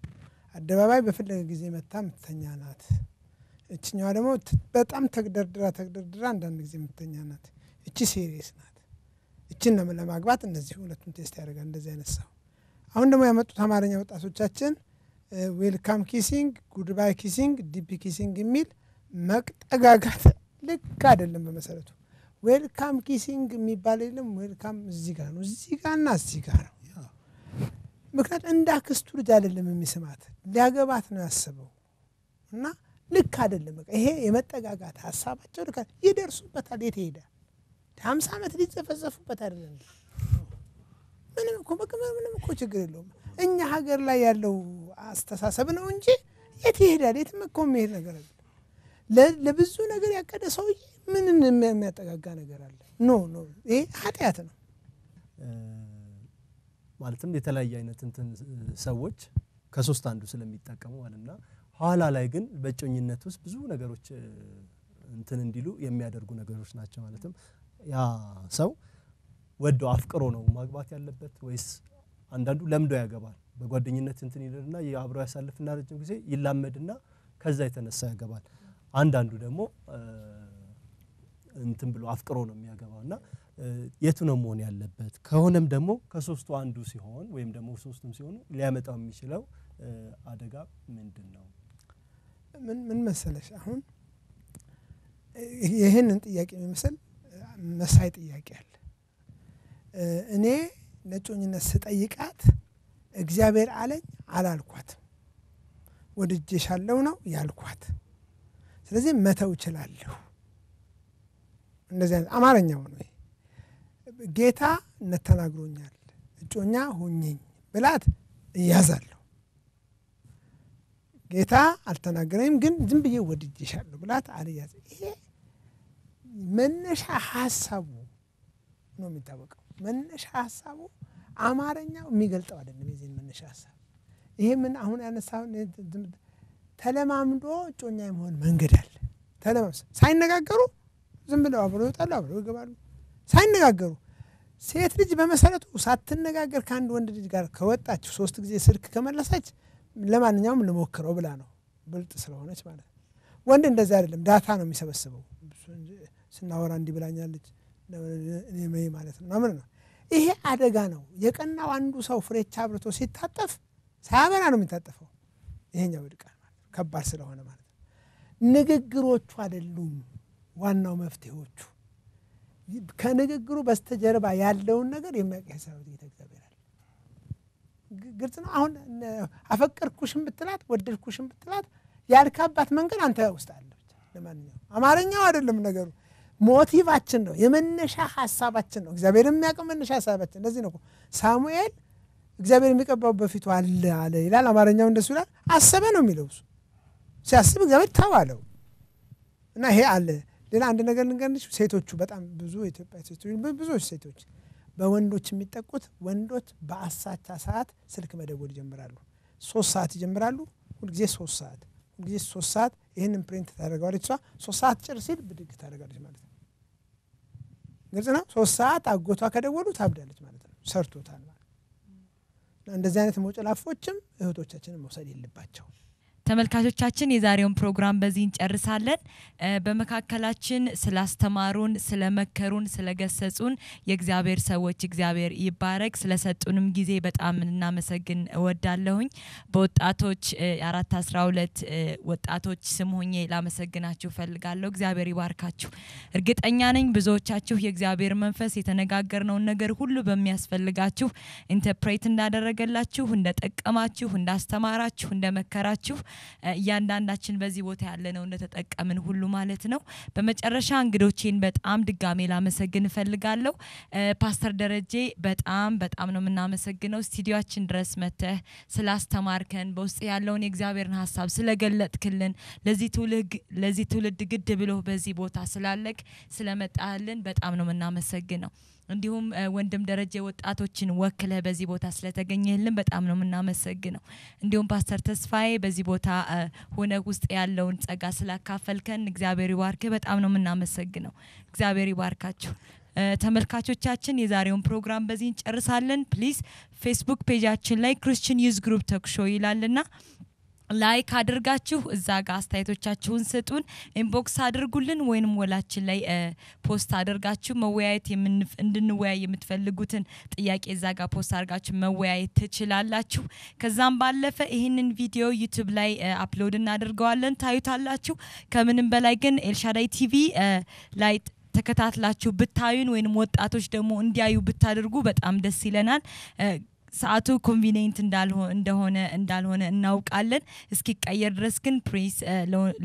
አደባባይ በፈለገ ጊዜ መታ ምትተኛ ናት። እቺኛዋ ደግሞ በጣም ተግደርድራ አንዳንድ ጊዜ ምትተኛ ናት። እቺ ሲሪየስ ናት። እቺን ነው ለማግባት እነዚህ ሁለቱን ቴስት ያደርጋል እንደዚህ አይነት ሰው። አሁን ደግሞ ያመጡት አማርኛ ወጣቶቻችን ዌልካም ኪሲንግ፣ ጉድባይ ኪሲንግ፣ ዲፒ ኪሲንግ የሚል መቅጠጋጋት ልክ አይደለም በመሰረቱ። ዌልካም ኪሲንግ የሚባል የለም። ዌልካም እዚህ ጋር ነው፣ እዚህ ጋርና እዚህ ጋር ነው። ምክንያቱም እንዳክስቱ ልጅ አይደለም የሚስማት ሊያገባት ነው ያሰበው እና ልክ አይደለም። በቃ ይሄ የመጠጋጋት ሐሳባቸው ልክ ይደርሱበታል። የት ይሄዳል? 50 ዓመት ሊዘፈዘፉበት አይደለም። ምንም እኮ ችግር የለውም። እኛ ሀገር ላይ ያለው አስተሳሰብ ነው እንጂ የት ይሄዳል? የትም እኮ የሚሄድ ነገር አለ። ለብዙ ነገር ያቀደ ሰውዬ ምንን የሚያጠጋጋ ነገር አለ? ኖ ይሄ ኃጢአት ነው። ማለትም የተለያየ አይነት እንትን ሰዎች ከሶስት አንዱ ስለሚጠቀሙ ማለትና ኋላ ላይ ግን በጮኝነት ውስጥ ብዙ ነገሮች እንትን እንዲሉ የሚያደርጉ ነገሮች ናቸው። ማለትም ያ ሰው ወዶ አፍቅሮ ነው ማግባት ያለበት ወይስ አንዳንዱ ለምዶ ያገባል? በጓደኝነት እንትን ይልና ያብረው ያሳልፍና ረጅም ጊዜ ይላመድና ከዛ የተነሳ ያገባል። አንዳንዱ ደግሞ እንትን ብሎ አፍቅሮ ነው የሚያገባውና የቱ ነው መሆን ያለበት? ከሆነም ደግሞ ከሶስቱ አንዱ ሲሆን ወይም ደግሞ ሶስቱም ሲሆኑ ሊያመጣው የሚችለው አደጋ ምንድነው? ምን መሰለሽ አሁን ይሄንን ጥያቄ የሚመስል መሳይ ጥያቄ አለ። እኔ ለጮኝነት ስጠይቃት እግዚአብሔር አለኝ አላልኳት፣ ወድጄሻለሁ ነው ያልኳት። ስለዚህ መተው እችላለሁ። እንደዚህ አይነት አማርኛው ነው። ጌታ ነተናግሮኛል እጮኛ ሁኚኝ ብላት እያዛለሁ። ጌታ አልተናገረኝም ግን ዝም ብዬ ወድጄሻለሁ ብላት አልያዝ። ይሄ መነሻ ሐሳቡ ነው የሚታወቀው። መነሻ ሐሳቡ አማርኛው የሚገልጠው አይደለም። የዚህ መነሻ ሐሳብ ይሄ ምን አሁን ያነሳው ተለማምዶ እጮኛ የመሆን መንገድ አለ። ተለማምዶ ሳይነጋገሩ ዝም ብለው አብረው ይወጣሉ፣ አብረው ይገባሉ ሳይነጋገሩ። ሴት ልጅ በመሰረቱ ሳትነጋገር ከአንድ ወንድ ልጅ ጋር ከወጣች 3 ጊዜ ስልክ ከመለሰች ለማንኛውም ልሞክረው ብላ ነው፣ ብልጥ ስለሆነች ማለት ነው። ወንድ እንደዛ አይደለም፣ ዳታ ነው የሚሰበስበው። ስናወራ እንዲህ ብላኛለች እኔ ማለት ነው ማለት ነው። ይሄ አደጋ ነው። የቀናው አንዱ ሰው ፍሬቻ አብርቶ ሲታጠፍ ሳያበራ ነው የሚታጠፈው። ይሄኛው ይድቃል ማለት ነው፣ ከባድ ስለሆነ ማለት ነው። ንግግሮቹ አይደሉም ዋናው መፍትሄዎቹ። ከንግግሩ በስተጀርባ ያለውን ነገር የሚያቀሳው ጌታ እግዚአብሔር አለ። ግልጽ ነው። አሁን አፈቀርኩሽም ብትላት ወደድኩሽም ብትላት ያልካባት መንገድ አንተ ውስጥ አለ። ለማንኛውም አማርኛው አይደለም ነገሩ፣ ሞቲቫችን ነው፣ የመነሻ ሐሳባችን ነው። እግዚአብሔር የሚያውቀው መነሻ ሐሳባችን። ለዚህ ነው ሳሙኤል እግዚአብሔር የሚቀባው በፊቱ አለ ይላል። አማርኛው እንደሱ ይላል። አሰበ ነው የሚለው እሱ። ሲያስብ እግዚአብሔር ተዋለው እና ይሄ አለ። ሌላ አንድ ነገር ልንገርሽ፣ ሴቶቹ በጣም ብዙ ኢትዮጵያ ሴቶች ብዙዎች ሴቶች በወንዶች የሚጠቁት ወንዶች በአሳቻ ሰዓት ስልክ መደወል ይጀምራሉ። 3 ሰዓት ይጀምራሉ። ሁልጊዜ 3 ሰዓት ሁልጊዜ 3 ሰዓት ይሄንን ፕሪንት ታደርጋለች። 3 ሰዓት ጭር ሲል ብድግ ታደርጋለች ማለት ነው። ግልጽ ነው። 3 ሰዓት አጎቷ ከደወሉ ታብዳለች ማለት ነው። ሰርቶታል ማለት ነው። እንደዚህ አይነት ሞጨላፎችም እህቶቻችንን መውሰድ የለባቸው። ተመልካቾቻችን የዛሬውን ፕሮግራም በዚህ እንጨርሳለን። በመካከላችን ስላስተማሩን፣ ስለመከሩን፣ ስለገሰጹን የእግዚአብሔር ሰዎች እግዚአብሔር ይባረክ። ስለሰጡንም ጊዜ በጣም እናመሰግን እወዳለሁኝ። በወጣቶች 412 ወጣቶች ስም ሆኜ ላመሰግናችሁ ፈልጋለሁ። እግዚአብሔር ይባርካችሁ። እርግጠኛ ነኝ ብዙዎቻችሁ የእግዚአብሔር መንፈስ የተነጋገርነውን ነገር ሁሉ በሚያስፈልጋችሁ ኢንተርፕሬት እንዳደረገላችሁ፣ እንደጠቀማችሁ፣ እንዳስተማራችሁ፣ እንደመከራችሁ እያንዳንዳችን በዚህ ቦታ ያለነው እንደተጠቀምን ሁሉ ማለት ነው በመጨረሻ እንግዶቼን በጣም ድጋሜ ላመሰግን እፈልጋለሁ ፓስተር ደረጀ በጣም ነው የምናመሰግነው ስቱዲዮአችን ድረስ መተህ ስላስተማርከን በውስጥ ያለውን የእግዚአብሔርን ሐሳብ ስለገለጥክልን ለዚህ ትውልድ ግድ ብሎ በዚህ ቦታ ስላለክ ስለመጣህልን በጣም ነው የምናመሰግነው እንዲሁም ወንድም ደረጀ ወጣቶችን ወክለ በዚህ ቦታ ስለተገኘህልን በጣም ነው የምናመሰግነው እንዲሁም ፓስተር ተስፋዬ በዚህ ቦታ ሆነ ውስጥ ያለውን ጸጋ ስላካፈልከን እግዚአብሔር ይባርክ በጣም ነው የምናመሰግነው እግዚአብሔር ይባርካችሁ ተመልካቾቻችን የዛሬውን ፕሮግራም በዚህ እንጨርሳለን ፕሊዝ ፌስቡክ ፔጃችን ላይ ክርስቲያን ዩዝ ግሩፕ ቶክ ሾው ይላልና ላይክ አድርጋችሁ እዛ ጋር አስተያየቶቻችሁን ስጡን ኢንቦክስ አድርጉልን ወይንም ወላችን ላይ ፖስት አድርጋችሁ መወያየት እንድንወያይ የምትፈልጉትን ጥያቄ እዛ ጋር ፖስት አድርጋችሁ መወያየት ትችላላችሁ ከዛም ባለፈ ይሄንን ቪዲዮ ዩቲዩብ ላይ አፕሎድ እናደርገዋለን ታዩታላችሁ ከምንም በላይ ግን ኤልሻዳይ ቲቪ ላይ ተከታትላችሁ ብታዩን ወይንም ወጣቶች ደግሞ እንዲያዩ ብታደርጉ በጣም ደስ ይለናል ሰዓቱ ኮንቪኒየንት እንዳልሆነ እናውቃለን እስኪቀየር ድረስ ግን ፕሪስ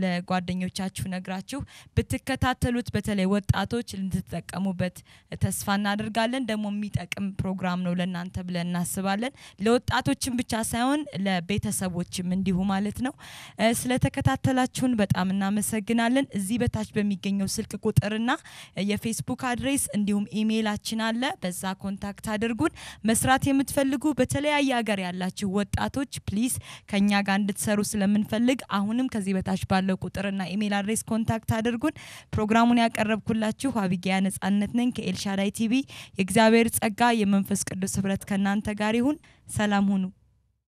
ለጓደኞቻችሁ ነግራችሁ ብትከታተሉት በተለይ ወጣቶች እንድትጠቀሙበት ተስፋ እናደርጋለን ደግሞ የሚጠቅም ፕሮግራም ነው ለእናንተ ብለን እናስባለን ለወጣቶችም ብቻ ሳይሆን ለቤተሰቦችም እንዲሁ ማለት ነው ስለተከታተላችሁን በጣም እናመሰግናለን እዚህ በታች በሚገኘው ስልክ ቁጥርና የፌስቡክ አድሬስ እንዲሁም ኢሜይላችን አለ በዛ ኮንታክት አድርጉን መስራት የምትፈልጉ በተለያየ ሀገር ያላችሁ ወጣቶች ፕሊዝ ከኛ ጋር እንድትሰሩ ስለምንፈልግ አሁንም ከዚህ በታች ባለው ቁጥርና ኢሜል አድሬስ ኮንታክት አድርጉን ፕሮግራሙን ያቀረብኩላችሁ አቢጊያ ነጻነት ነኝ ከኤልሻዳይ ቲቪ የእግዚአብሔር ጸጋ የመንፈስ ቅዱስ ህብረት ከናንተ ጋር ይሁን ሰላም ሁኑ